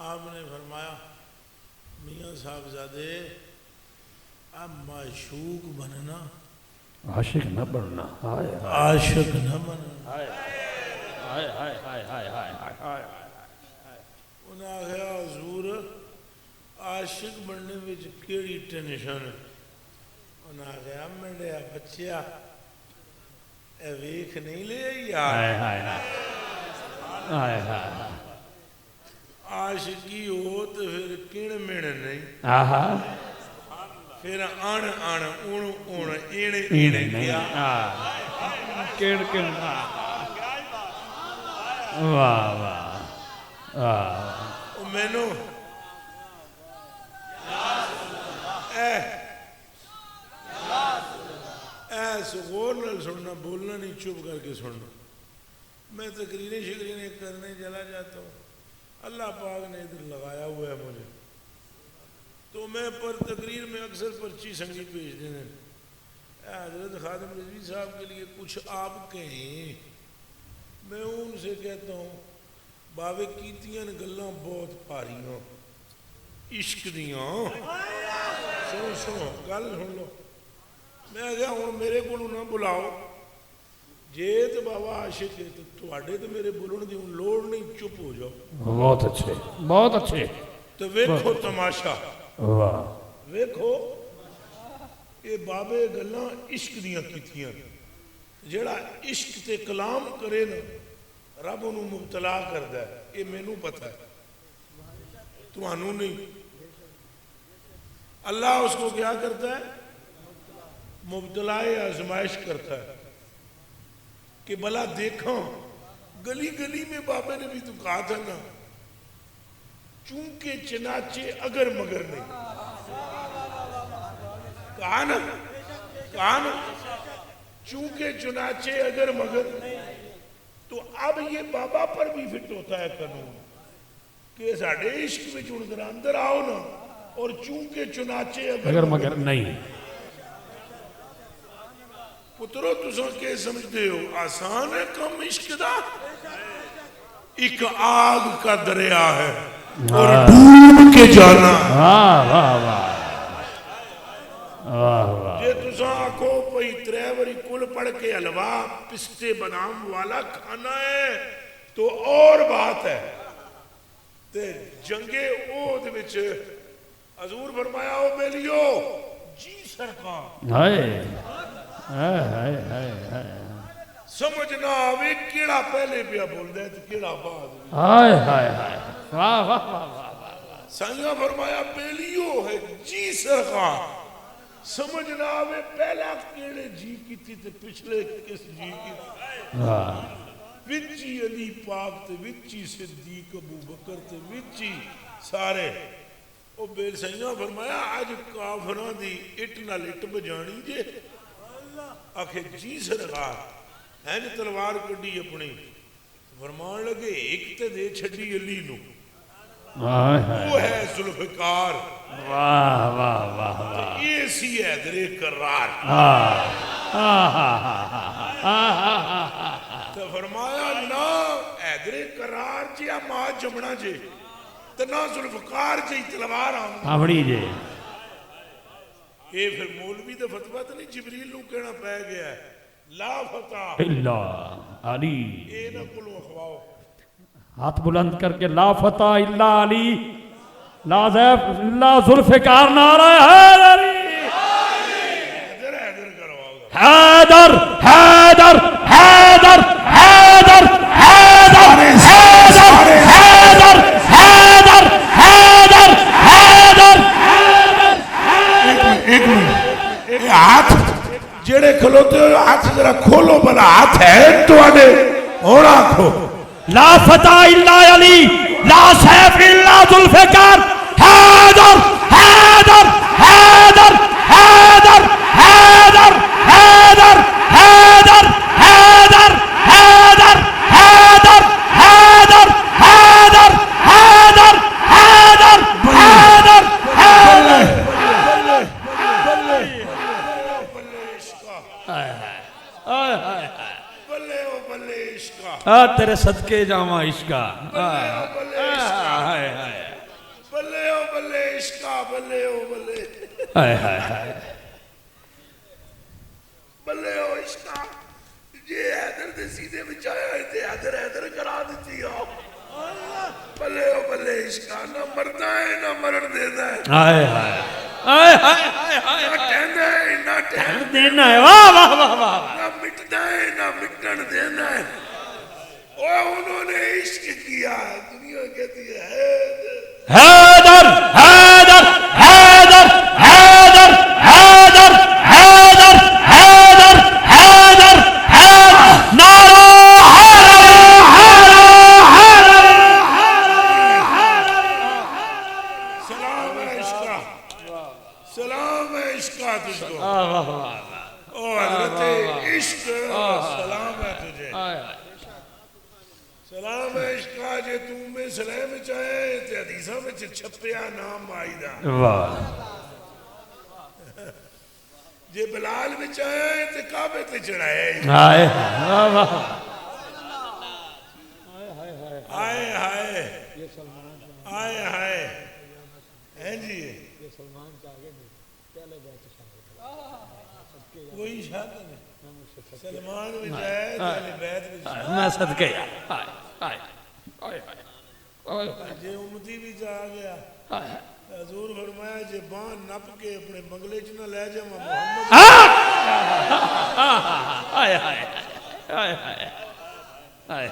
آپ نے فرمایا میاں صاحبزادے اب معشوق بننا عاشق نہ بننا. عاشق نہ بننا. انہاں کہا حضور عاشق بننے میں کیڑی ٹینشن. انہاں کہا منڈیا بچیا اے ویکھ نہیں لے یار عاشقی ہو تو پھر کن مین نہیں آہا پھر اਣ اਣ اون اون ایڑ ایڑ ایڑ نہیں کیا کیڑ کیڑ واہ واہ واہ او مینو اے سغور نال سننا بولنا نہیں چپ کر کے سننا میں تقریریں شکریریں کرنے چلا جاتا ہوں اللہ پاک نے ادھر لگایا ہوا ہے مجھے تو میں پر تقریر میں اکثر پرچی سنگی بھیج دینے حضرت خادم رضوی صاحب کے لیے کچھ آپ کہیں میں ان سے کہتا ہوں باوے کیتیاں گلاں بہت پاریاں عشق دیاں سنو سنو گل سن لو میں کہا ہوں میرے کو نہ بلاؤ جے تو بابا عاشق ہے تو تواڈے تو میرے بولن دی لوڑ نہیں چپ ہو جاؤ بہت اچھے بہت اچھے تو ویکھو تماشا واہ ویکھو یہ بابے گلاں عشق دیاں کیتیاں جیڑا عشق تے کلام کرے نا رب انہوں مبتلا کردا ہے یہ مینوں پتہ ہے تانوں نہیں اللہ اس کو کیا کرتا ہے مبتلا آزمائش کرتا ہے کہ بلا دیکھاں گلی گلی میں بابے نے بھی تو کہا تھا نا چونکہ چنانچے اگر مگر نہیں کہا نا چونکہ چنانچے اگر مگر تو اب یہ بابا پر بھی فٹ ہوتا ہے قانون کہ ساڑھے عشق میں چون اندر آؤ نا اور چونکہ چنانچے اگر مگر نہیں پترو تساں کے سمجھتے ہو آسان ہے کم عشق دا ایک آگ کا دریا ہے اور ڈوب کے جانا واہ واہ واہ واہ واہ جے تساں آکھو پئی تریوری کل پڑھ کے حلوہ پستے بادام والا کھانا ہے تو اور بات ہے تے جنگ احد وچ حضور فرمایا او بیلیو جی سرکار ہائے ہائے ہائے ہائے ہائے سمجھنا آوے کیڑا پہلے پیا بول دے تو کیڑا بعد ہائے ہائے ہائے واہ واہ واہ واہ سائیاں فرمایا بیلیو ہے جی سرکار سمجھنا آوے پہلا کیڑے جی کی تھی تے پچھلے کس جی کی تھی وچی علی پاک تے وچی صدیق ابو بکر تے وچی سارے او بیل سائیاں فرمایا آج کافران دی اٹ نہ لٹ بجانی جے آکھے جی سرکار ہے جو تلوار کڑی اپنی فرمان لگے ایک تے دے چھڑی علی نو وہ ہے ذوالفقار واہ واہ واہ واہ یہ سی حیدر کرار تو فرمایا نا حیدر کرار جی ماں جمنا جے تو نا ذوالفقار جی تلوار آمڑی جے یہ پھر مولوی دا فتوہ تو نہیں جبریل نو کہنا پہ گیا ہے لا فتح اللہ علی اے نہ کلو اخواؤ ہاتھ بلند کر کے لا فتح الا علی لا زیف اللہ ذوالفقار نعرہ حیدری حیدر حیدر کرواؤ حیدر حیدر حیدر حیدر حیدر حیدر حیدر حیدر حیدر ایک منٹ ہاتھ جڑے کھلوتے ہو ہاتھ ذرا کھولو بلا ہاتھ ہے تو آنے اور آنکھو لا فتح الا علی لا سیف الا ذوالفقار حیدر حیدر حیدر حیدر حیدر حیدر حیدر حیدر حیدر حیدر حیدر حیدر حیدر حیدر حیدر حیدر تیرے صدقے جاما عشقہ بلے او بلے عشقہ بلے او بلے بلے او عشقہ یہ حیدر دے سیدھے بچایا ہے تے حیدر حیدر کرا دیتی ہو بلے او بلے عشقہ نہ مرنا ہے نہ مرن دینا ہے نہ ٹہنا ہے نہ ٹہن دینا ہے واہ واہ واہ واہ نہ مٹنا ہے نہ مٹن دینا ہے انہوں نے عشق کیا دنیا کیوں کہتی ہے حیدر حیدر حیدر حیدر حیدر حیدر حیدر حیدر حیدر نعرہ سلام ہے عشقہ سلام ہے عشقہ تجھ کو او حضرت عشق سلام ہے تجھے سلام ہے عشقہ جے تم میں سلام چاہے تے حدیثہ میں چھپیا نام آئیدہ جے بلال میں چاہے تے کعبے تے چڑھائے آئے آئے ہائے آئے ہائے ہیں جی کوئی شاہد نہیں سلمان بھی جائے تالی بیت بھی جائے میں صدقے آئے آئے آئے آئے جے امتی بھی جا گیا حضور فرمایا جے بان نپ کے اپنے بنگلے چنہ لے جا محمد آئے آئے آئے آئے آئے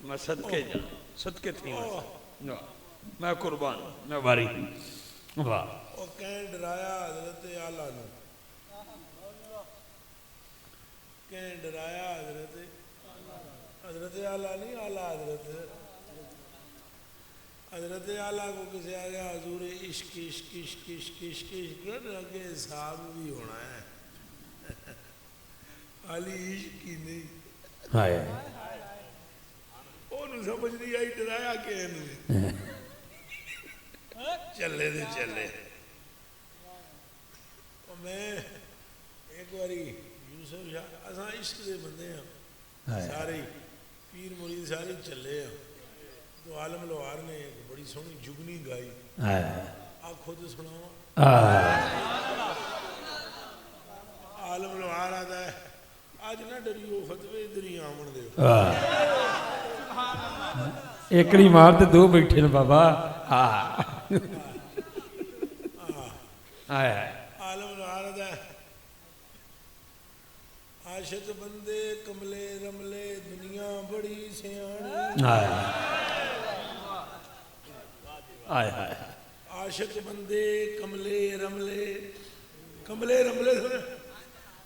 میں صدقے جا صدقے تھی میں قربان میں باری واہ وہ کہیں ڈرایا حضرت اعلیٰ نے کہیں ڈرایا حضرت اعلیٰ نہیں اعلیٰ حضرت اعلیٰ کو کسی آگیا حضور عشق عشق عشق عشق عشق عشق آگے حساب بھی ہونا ہے علی عشق کی نہیں آئے انہوں سمجھ نہیں آئی ڈرایا کہ انہوں چلے دے چلے میں ایک باری یوسف شاہ اساں عشق دے بندے ہیں سارے پیر مرید سارے چلے ہیں تو عالم لوہار نے ایک بڑی سونی جگنی گائی آپ خود سناؤ عالم لوہار آتا ہے آج نہ ڈریو فتوے ادھری آمن دے ایکڑی مار تے دو بیٹھے نے بابا آئے عالم لوہار آتا ہے عاشق بندے کملے رملے دنیا بڑی سیانی آئے آئے عاشق بندے کملے رملے سنے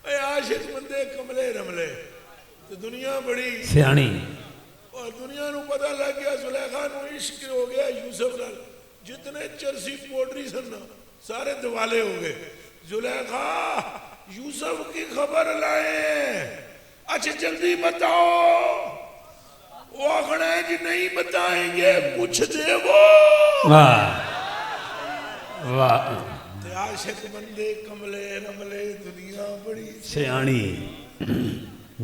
اے عاشق بندے کملے رملے تو دنیا بڑی سیانی اور دنیا نو پتہ لگ گیا زلیخا نو عشق ہو گیا یوسف نال جتنے چرسی پوٹری سننا سارے دوالے ہو گئے زلیخا یوسف کی خبر لائیں اچھا جلدی بتاؤ وہ آخنا ہے جی نہیں بتائیں گے پوچھ دے وہ واہ واہ عاشق بندے کملے رملے دنیا بڑی سیانی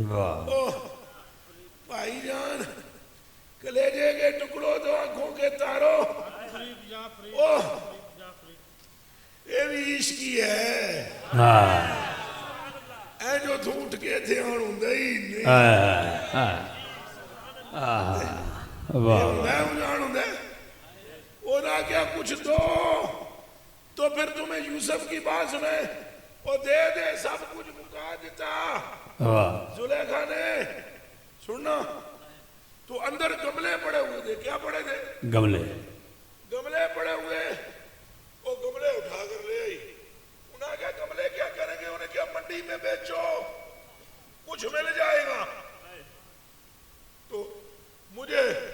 واہ بھائی جان کلیجے کے ٹکڑوں دو آنکھوں کے تارو یہ بھی عشقی ہے اے جو دھونٹ کے تھے آنوں دائی نہیں میں ہوں جانوں دے وہ نہ کیا کچھ دو تو پھر تمہیں یوسف کی بات سنے وہ دے دے سب کچھ مکا دیتا زلیخا نے سننا تو اندر گملے پڑے ہوئے تھے کیا پڑے تھے گملے پڑے ہوئے وہ گملے اٹھا کر لے آئی انہاں کیا گملے کیا کریں گے انہیں کیا منڈی میں بیچو کچھ مل جائے گا تو مجھے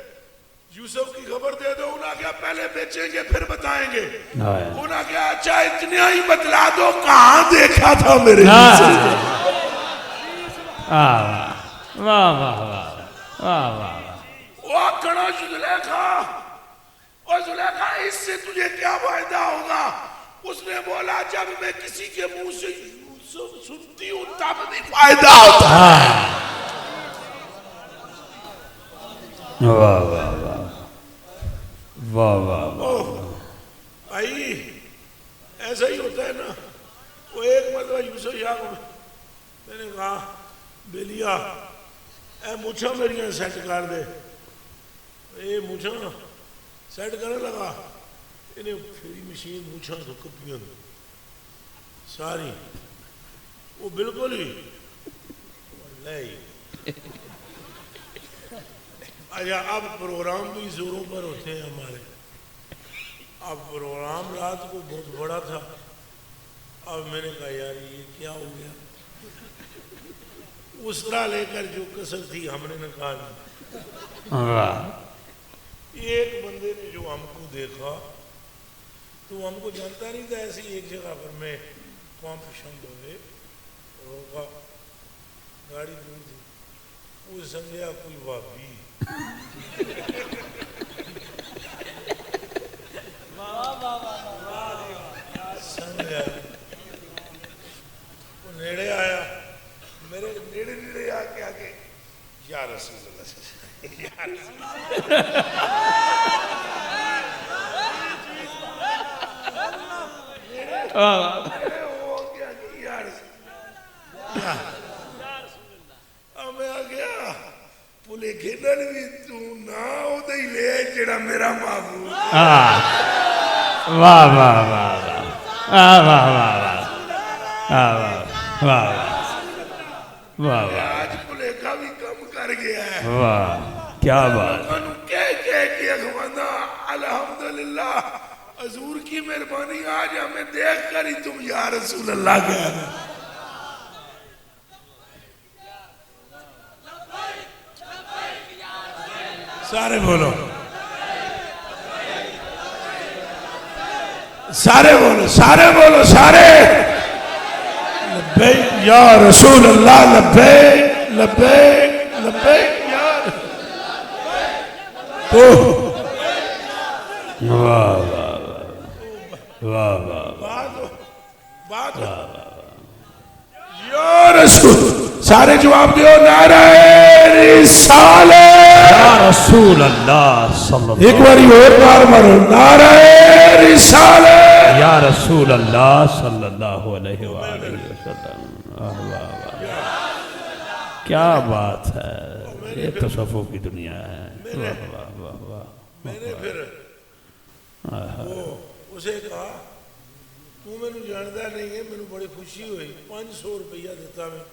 یوسف کی خبر دے دو انہاں کیا پہلے بیچیں گے پھر بتائیں گے انہاں کیا اچھا اتنی ہی بتلا دو کہاں دیکھا تھا میرے یوسف واہ واہ واہ واہ واہ وہ کھڑا زلیخا اور زلیخا اس سے تجھے کیا فائدہ ہوگا اس نے بولا جب میں کسی کے منہ سے یوسف سنتی ہوں تب بھی فائدہ ہوتا ہے واہ واہ واہ واہ واہ بھائی ایسا ہی ہوتا ہے نا وہ ایک مرتبہ یوسف شاہ کو میں نے کہا بیلیا اے مچھا میری سیٹ کر دے اے مچھا سیٹ کرنے لگا انہیں پھری مشین مچھا تو کپیاں ساری وہ بالکل ہی اچھا اب پروگرام بھی زوروں پر ہوتے ہیں ہمارے. اب پروگرام رات کو بہت بڑا تھا. اب میں نے کہا یار یہ کیا ہو گیا. اس طرح لے کر جو کسر تھی ہم نے نکالی. ایک بندے نے جو ہم کو دیکھا تو ہم کو جانتا نہیں تھا. ایسی ایک جگہ پر میں پمپ شمپ ہوئے روکا. گاڑی دور تھی. وہ سمجھا کوئی وابی. سمجھا وہ نیڑے آیا. میرے نیڑے نیڑے آ کے آگے یا رسول اللہ یا رسول اللہ. میں آ گیا پلے کھیلن بھی تو نہ ہوتا ہی لے جڑا میرا محبوب. واہ واہ واہ واہ واہ واہ واہ واہ. آج پلے کا بھی کم کر گیا ہے. واہ کیا بات. کہہ کے اخوانا الحمدللہ حضور کی مہربانی. آج ہمیں دیکھ کر ہی تم یا رسول اللہ کہہ رہے. سارے بولو سارے بولو سارے بولو سارے. لبیک یا رسول اللہ لبیک لبیک لبیک یا واہ واہ واہ بات یا رسول. سارے جواب دیو نعرہ رسالت یا رسول اللہ صلی اللہ. ایک باری اور بار مارو نعرہ رسالت یا رسول اللہ صلی اللہ علیہ وآلہ وسلم. کیا بات ہے. یہ تصوف کی دنیا ہے. میں نے پھر اسے کہا تو میں نے جاندہ نہیں ہے. میں نے بڑی خوشی ہوئی. 500 روپیہ دیتا میں.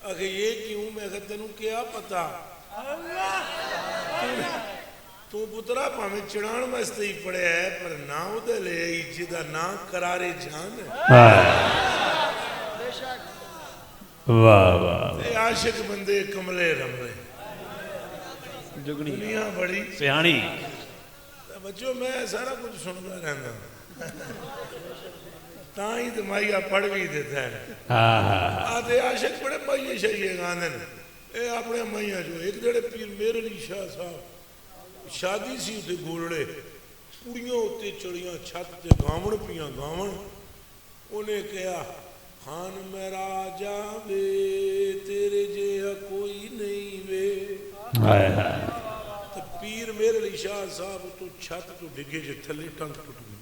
اگر یہ کیوں میں اگر تینوں کیا پتا تو پترا پاہمیں چڑھان مستے ہی پڑے ہے پر نہ ادھے لے ہی جدہ نہ قرارِ جان ہے. واہ واہ. اے عاشق بندے کملے رملے دنیا بڑی سیانی. بچوں میں سارا کچھ سنتا رہنا تاں دمائیہ پڑھ بھی دیتا ہے. آتے عاشق بڑے مائیے شائیے گاندن. اے اپنے مائیہ جو ایک جڑے پیر میرے لی شاہ صاحب شادی سی ہوتے گولڑے پوڑیاں ہوتے چڑیاں چھت تے گاون پیاں گاون. انہیں کہا خان میرا جاوے تیرے جے کوئی نہیں وے. تو پیر میرے لی شاہ صاحب تو چھت تو ڈگے جے تھلے ٹنگ ٹوٹ گئی.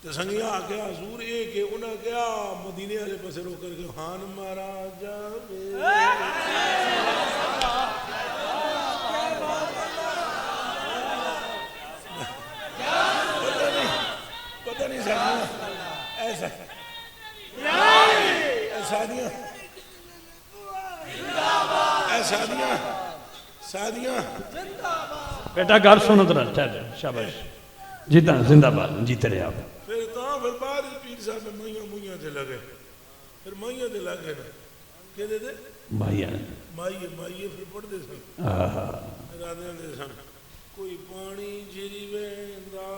تو سنگیا آگیا حضور ایک ہے انہاں کیا مدینے والے پسے رو کر کے خان مارا جاوے. پتہ نہیں سادیاں ایسا سادیاں سادیاں بیٹا گھر سنو ترہ چاہتے شاباش جیتا زندہ باد جیتے رہے آپ. پھر بعد پیر صاحب میں مائیاں تھے لگے. پھر مائیاں تھے لگے نا کہہ دیتے مائیاں پھر پڑھ دے سن رادیاں دے سن. کوئی پانی جری ویندا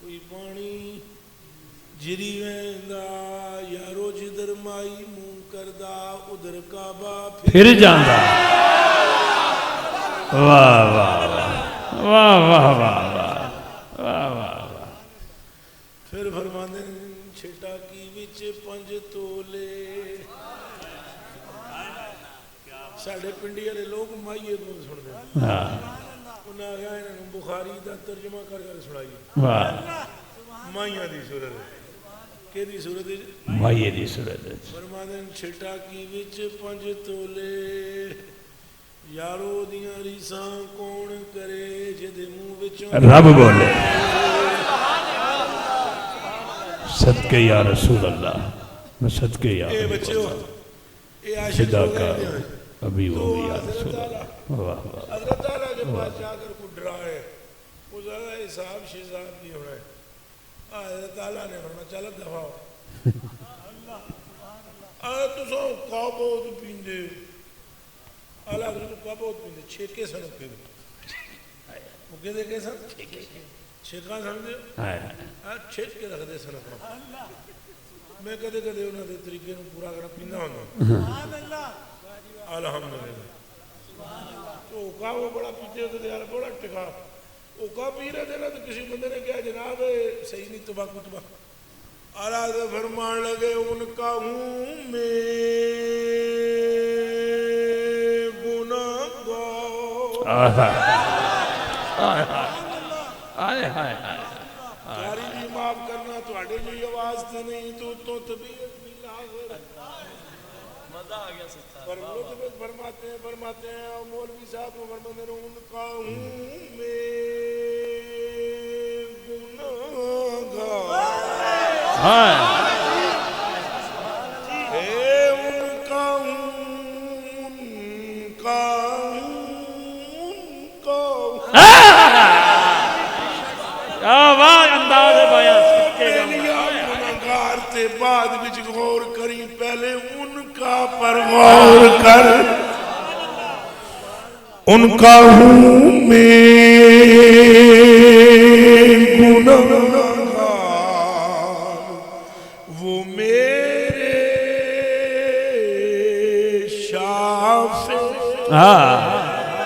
کوئی پانی جری ویندا یارو جدر مائی منہ کردہ ادھر کعبہ پھر جاندہ. واہ واہ واہ واہ واہ واہ واہ. پھر فرماندے چھٹا کی وچ 5 تولے. ساڑھے پنڈی والے لوگ مائیے کو سن دیں. انہاں آگیا انہوں بخاری دا ترجمہ کر کر سنائی. مائیاں دی صورت ہے. کہ دی صورت ہے مائیے دی صورت ہے. فرماندے چھٹا کی وچ 5 تولے یارو دیاں ریساں کون کرے جدے منہ وچوں رب بولے صدقے یا رسول اللہ. میں صدقے یا اے بچوں یہ عاشق فدا ہو کا گئے ابھی وہ تو بھی یا حضرت رسول تعالیٰ اللہ واہ واہ حضرت تعالیٰ کے پاس جا کر کو ڈرائے وہ زیادہ حساب شیزاب نہیں ہونا ہے حضرت تعالیٰ نے فرمایا چل دفعہ ہو تساں کا بہت پیندے اعلیٰ حضرت کا بہت پیندے چھیکے سن کے وہ کہتے کہ سن چھیکاں سمجھے چھیک کے رکھ دے سن میں کدے کدے انہوں نے طریقے میں پورا کرنا پیندا ہونا الحمدللہ تو کا وہ بڑا پیتے ہوتے یار بڑا ٹکا وہ کا پی رہے تھے نا تو کسی بندے نے کہا جناب صحیح نہیں تباہ تباہ اعلیٰ حضرت فرمان لگے ان کا ہوں میں کاری بھی معاف کرنا تواڈے جی آواز تے نہیں تو طبیعت بھی لاغر مزہ آ گیا سچا پر لطف فرماتے ہیں اور مولوی صاحب کو فرماتے ہیں ان کا ہوں میں گناہگار ان کا انداز گناہگار تے بعد وچ غور کری پہلے ان کا پر غور کر ان کا ہوں میں گناہگار وہ میرے شافع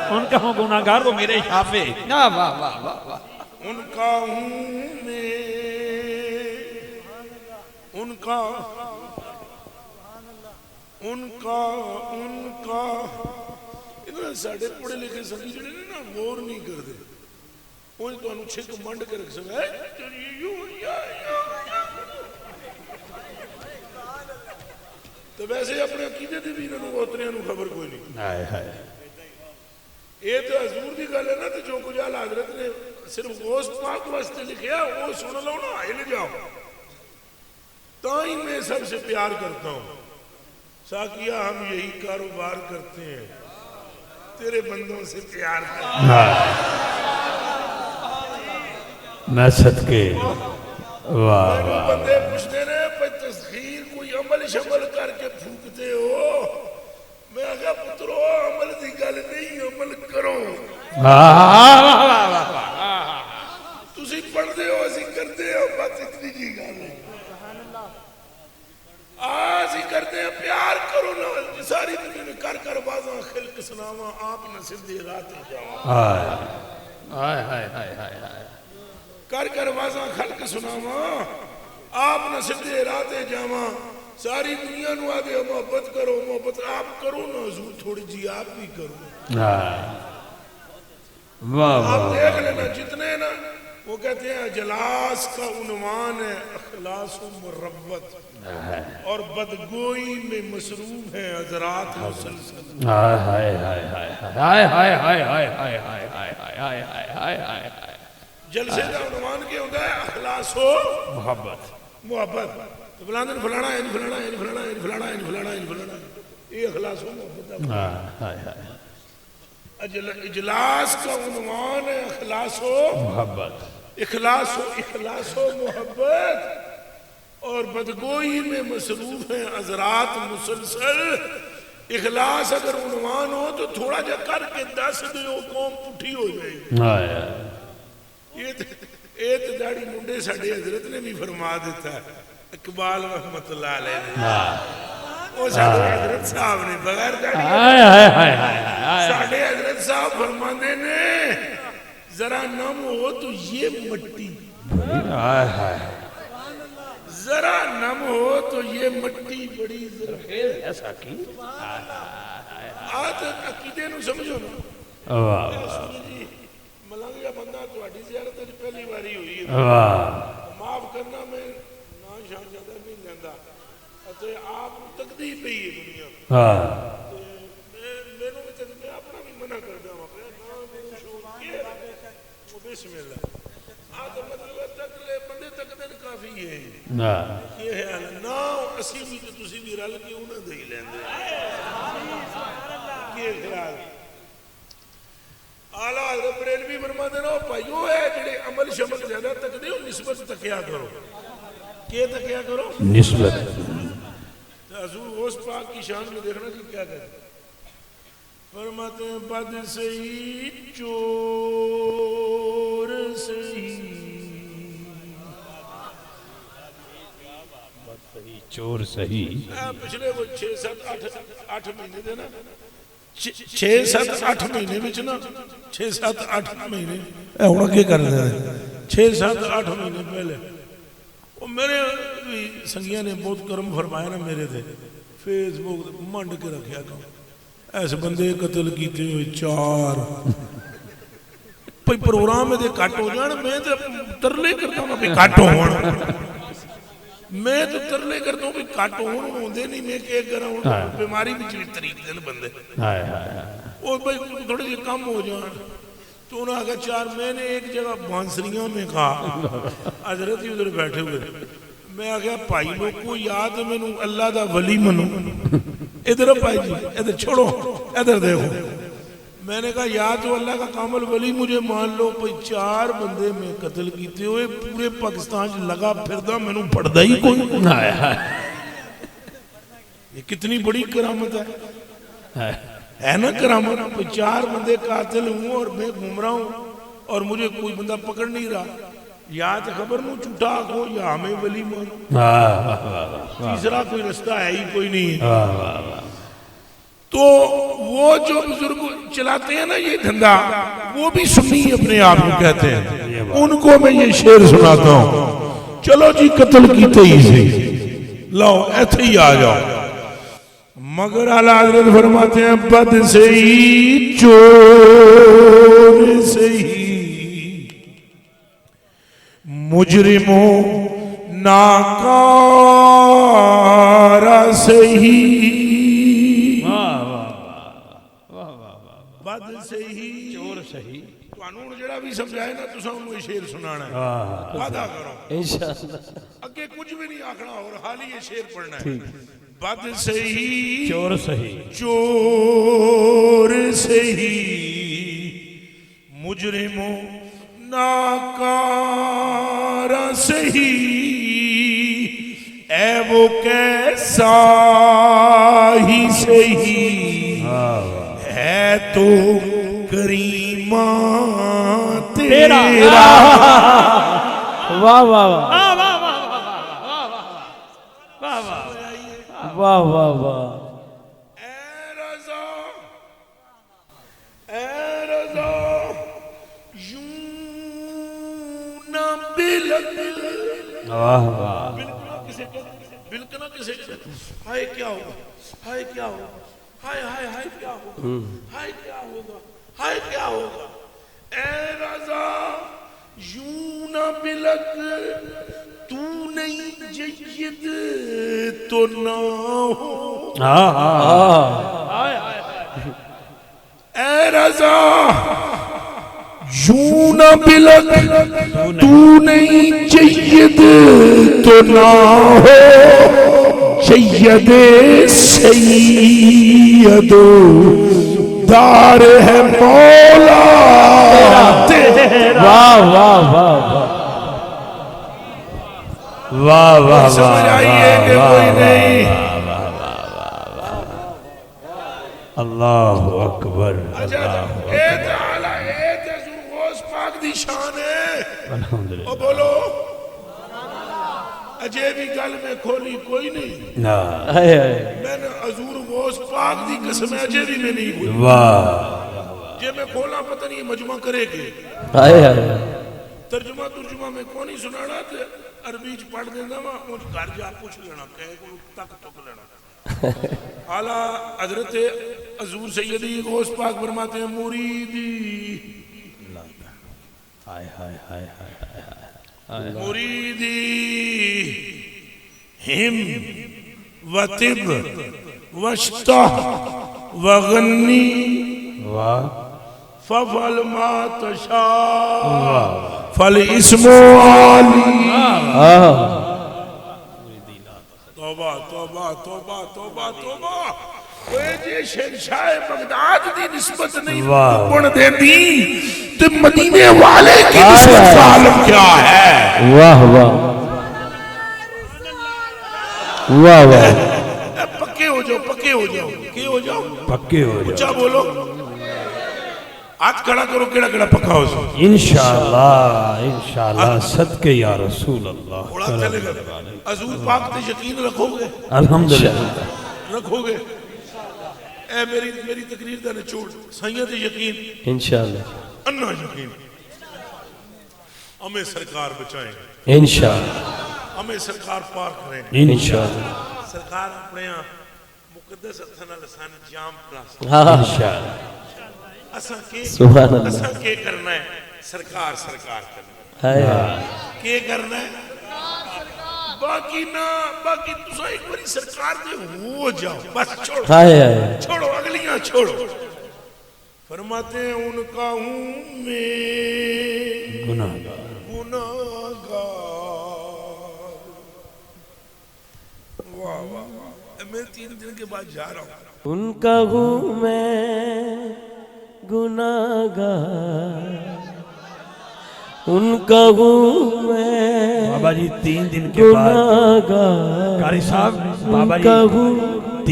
ان کا ہوں گناہگار وہ میرے شافع واہ واہ واہ واہ ان کا ہوں میں ان کا ساڑھے پڑھے لکھے سبھی جڑے نا غور نہیں کرتے انہیں تو انہوں چھک منڈ کے رکھ سکا تو ویسے اپنے عقیدے دی بھی انہوں اتنے انہوں خبر کوئی نہیں یہ تو حضور دی گل ہے نا تو جو کچھ اعلیٰ حضرت نے صرف غوث پاک واسطے لکھیا وہ سن لو نا ہل جاؤ تاہی میں سب سے پیار کرتا ہوں ساکیہ ہم یہی کاروبار کرتے ہیں تیرے بندوں سے پیار کرتے ہیں میں صدقے واہ واہ بندے پوچھتے رہے پہ تسخیر کوئی عمل شمل کر کے پھوکتے ہو میں کہا پترو عمل دی گل نہیں عمل کرو تسی پڑھتے ہو اسی کرتے ہو بات اتنی جی گل ہے آسی کرتے ہیں پیار کرو نا ساری دنیا میں کر کر بازاں خلق سناواں آپ نہ سدھے راتے جاواں کر کر بازاں خلق سناواں آپ نہ سدھے راتے جاواں ساری دنیا نو آگے محبت کرو محبت آپ کرو نا حضور تھوڑی جی آپ بھی کرو آپ دیکھ لینا جتنے نا وہ کہتے ہیں جلاس کا عنوان ہے اخلاص و مربت اور بدگوئی میں مصروف ہیں حضرات مسلسل جلسے کا عنوان کیا ہوتا ہے اخلاص و محبت تو فلانا فلانا فلانا فلانا فلانا فلانا فلانا یہ اخلاص و محبت اجلاس کا عنوان ہے اخلاص و محبت اخلاص و محبت اور بدگوئی میں مصروف ہیں حضرات مسلسل اخلاص اگر عنوان ہو تو تھوڑا جا کر کے 10 دیو قوم پٹھی ہو جائے یہ تو داڑھی منڈے ساڑھے حضرت نے بھی فرما دیتا ہے اقبال رحمت اللہ علیہ وہ ساڑھے حضرت صاحب نے بغیر داڑھی ساڑھے حضرت صاحب فرمانے نے ذرا نم ہو تو یہ مٹی ذرا نم ہو تو یہ مٹی بڑی ذرخیز ایسا کی آج عقیدے نو سمجھو نا ملنگ یا بندہ تو اڈی زیارت ہے پہلی باری ہوئی ہے معاف کرنا میں نا شان زیادہ نہیں لیندہ اتے آپ تقدیر پہ ہی ہے دنیا میں نو بھی تقدیر اپنا بھی منع کر دا وہ بسم اللہ آج مطلب تک لے بندے تقدیر کافی ہے یہ ہے نا اسی بھی تو تسی بھی رل کے انہاں دے ہی لیندے کے خیال اعلیٰ حضرت بریلوی فرماتے ہیں بھائیو ہے جڑے عمل شمل زیادہ تک دے نسبت تکیا کرو کہ تکیا کرو نسبت حضور غوث پاک کی شان میں دیکھنا کہ کیا کہتے ہیں فرماتے ہیں بد صحیح چور صحیح چور صحیح پچھلے وہ 6-7-8 مہینے دے نا 6-7-8 مہینے میں نا 6-7-8 مہینے ہونا کیا کر رہے ہیں 6-7-8 مہینے پہلے وہ میرے سنگیاں نے بہت کرم فرمایا نا میرے تھے فیس بک منڈ کے رکھیا کہ ایسے بندے قتل کیتے ہوئے 4 پئی پروگرام میں دے کٹ ہو جانا میں ترلے کرتا ہوں کہ کٹ ہو میں تو ترلے کرتا ہوں کہ کٹ ہوندے نہیں میں کہ کرا ہوں بیماری بھی چلی طریق دے بندے اور بھائی تھوڑے جی کم ہو جان تو انہوں نے کہا 4 میں نے ایک جگہ بانسریوں میں کہا حضرت ہی ادھر بیٹھے ہوئے میں آگیا بھائی لوگ کو یاد میں نے اللہ دا ولی منو ادھر بھائی جی ادھر چھوڑو ادھر دیکھو میں نے کہا یا تو اللہ کا کامل ولی مجھے مان لو پئی 4 بندے میں قتل کیتے ہوئے پورے پاکستان لگا پھردا میں نے پڑھدا ہی کوئی یہ کتنی بڑی کرامت ہے نا کرامت پئی 4 بندے قاتل ہوں اور میں گھوم رہا ہوں اور مجھے کوئی بندہ پکڑ نہیں رہا یا تو خبر نو چھوٹا کو یا ہمیں ولی مانو تیسرا کوئی رستہ ہے ہی کوئی نہیں تو وہ جو بزرگ چلاتے ہیں نا یہ دھندا وہ بھی سنی اپنے آپ کو کہتے ہیں ان کو میں یہ شعر سناتا ہوں چلو جی قتل کیتے ہی سے لاؤ ایتھے ہی آ جاؤ مگر اعلیٰ حضرت فرماتے ہیں بد سے ہی چور سے ہی مجرموں ناکارہ سے ہی بد صحیح چور صحیح تو انہوں نے جڑا بھی سمجھائے نا تو سب انہوں نے شیر سنانا ہے وعدہ کرو انشاءاللہ اگے کچھ بھی نہیں آکھنا اور حالی یہ شیر پڑھنا ہے بد صحیح چور صحیح چور صحیح مجرموں ناکارہ صحیح اے وہ کیسا ہی صحیح ہے تو کریمہ تیرا واہ واہ واہ واہ واہ واہ اے رضا یوں نہ بلکنا کسے ہائے کیا ہوگا ہائے کیا ہوگا ہائے ہائے ہائے کیا ہوگا ہائے کیا ہوگا ہائے کیا ہوگا اے رضا یوں نہ بلک تو نہیں جید تو نہ ہو اے رضا یوں نہ بلک تو نہیں جید تو نہ ہو سید سید دار ہے مولا واہ واہ واہ واہ واہ واہ سمجھ آئیے کہ کوئی نہیں اللہ اکبر اے تعالیٰ اے تیزو غوث پاک دی شان ہے الحمدللہ او بولو اجے بھی گل میں کھولی کوئی نہیں میں نے حضور غوث پاک دی قسم اجے بھی میں نہیں کھولی واہ جے میں کھولا پتہ نہیں مجمع کرے گے ترجمہ میں کون نہیں سنانا تھے عربی پڑھ دینا مجھ گھر جا پوچھ لینا کہے کو تک لینا اعلیٰ حضرت حضور سیدی غوث پاک فرماتے ہیں مریدی مریدی ہم وطب وشتہ وغنی ففل ما تشاء فالاسم علی توبہ توبہ توبہ توبہ توبہ اوے جی شہنشاہ بغداد دی نسبت نہیں بن دے دی تے مدینے والے کی نسبت کا عالم کیا ہے واہ واہ واہ واہ پکے ہو جاؤ پکے ہو جاؤ کی ہو جاؤ پکے ہو جاؤ اچھا بولو ہاتھ کھڑا کرو کیڑا کیڑا پکا ہو سو انشاءاللہ صدقے یا رسول اللہ تھوڑا چلے گا حضور پاک تے یقین رکھو گے الحمدللہ رکھو گے اے میری تقریر دا نچوڑ سائیاں تے یقین انشاءاللہ انہا یقین ہمیں سرکار بچائیں گے انشاءاللہ ہمیں سرکار پار کریں گے انشاءاللہ سرکار اپنے مقدس اتھنا لسان جام پلاس انشاءاللہ سبحان اللہ اساں کے کرنا ہے سرکار سرکار کرنا ہے کے کرنا ہے باقی نہ باقی تسا ایک باری سرکار دے ہو جاؤ بس چھوڑو چھوڑو اگلیاں چھوڑو فرماتے ہیں ان کا ہوں میں گناہگار واہ واہ میں 3 دن کے بعد جا رہا ہوں ان کا ہوں میں گناہگار ان کا ہوں میں بابا جی 3 دن کے بعد قاری صاحب بابا جی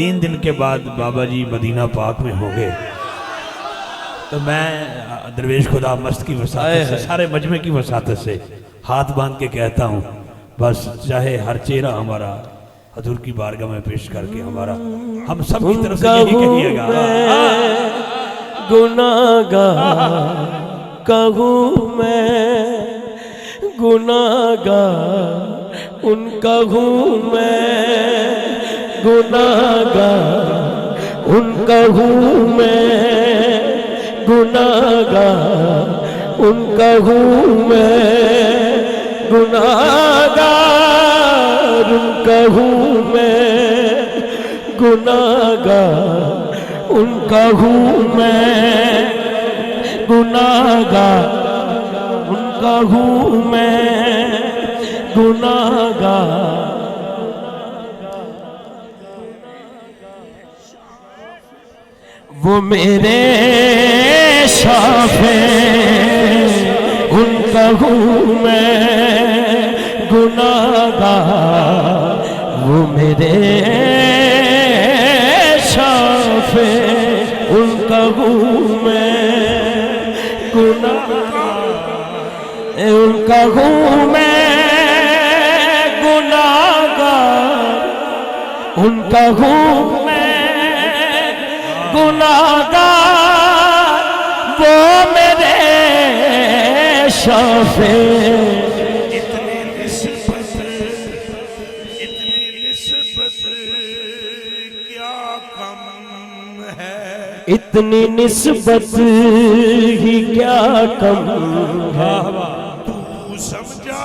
3 دن کے بعد بابا جی مدینہ پاک میں ہوں گے تو میں درویش خدا مست کی وساطت سے سارے مجمع کی وساطت سے ہاتھ باندھ کے کہتا ہوں بس چاہے ہر چہرہ ہمارا حضور کی بارگاہ میں پیش کر کے ہمارا ہم سب کی طرف سے یہی کہیے گا گناہگار کہوں میں گناہگار ان کا ہوں میں گناہگار ان کا ہوں میں گناہگار ان کا ہوں میں گناہگار ان کا ہوں میں گناہگار ان کا ہوں میں گناہگار ان کا ہوں میں گناہگار وہ میرے شافع ان کا ہوں میں گناہگار وہ میرے شافع ان کا ہوں میں گناہگار ان کا ہوں میں گناہگار ان کا ہوں میں گناہگار وہ میرے شافع اتنی نسبت کیا کم ہے اتنی نسبت ہی کیا کم ہے تو سمجھا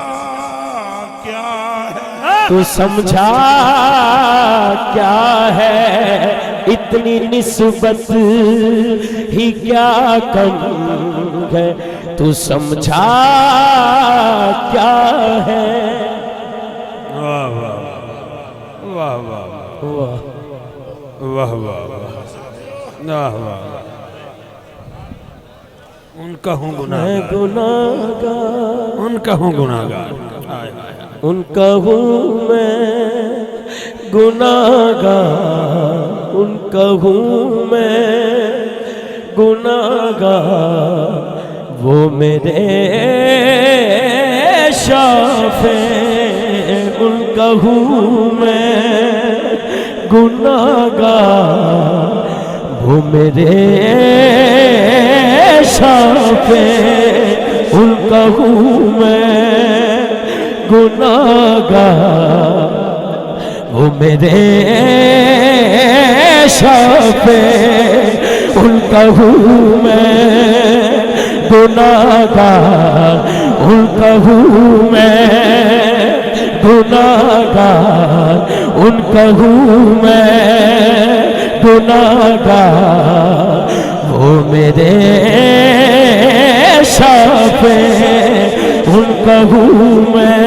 کیا ہے تو سمجھا کیا ہے اتنی نسبت ہی کیا کم ہے تو سمجھا کیا ہے واہ واہ واہ واہ واہ واہ واہ واہ ان کا ہوں میں گناہگار ان کا ہوں گناہگار ان کا ہوں میں گناہگار ان کا ہوں میں گناہگار وہ میرے شافع ان کا ہوں میں گناہگار وہ میرے شافع ان کا ہوں میں گناہگار وہ میرے شافع ان کا ہوں میں گناہگار ان کا ہوں میں گناہگار ان کا ہوں میں گناہگار وہ میرے شافع ان کا ہوں میں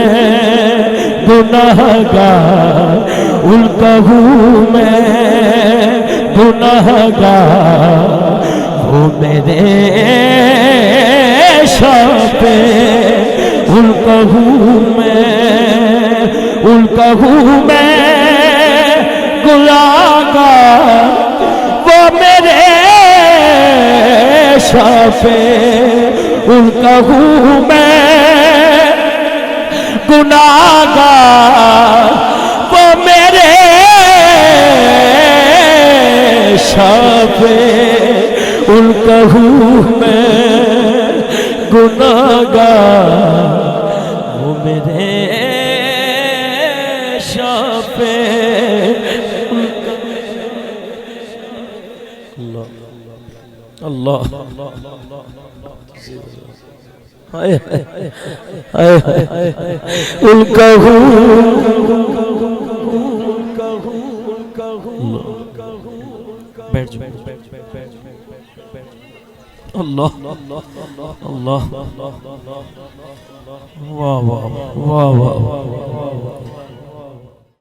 گناہگار ان کا ہوں میں گناہگار، وہ میرے شافع ان کا ہوں میں، ان کا ہوں میں گناہگار، وہ میرے شافع ان کا ہوں میں گناہگار، وہ میرے شافع ان کا ہوں میں گناہگار، وہ میرے شافع اللہ ان کا ہوں بیٹھ جاؤ اللہ اللہ واہ واہ واہ واہ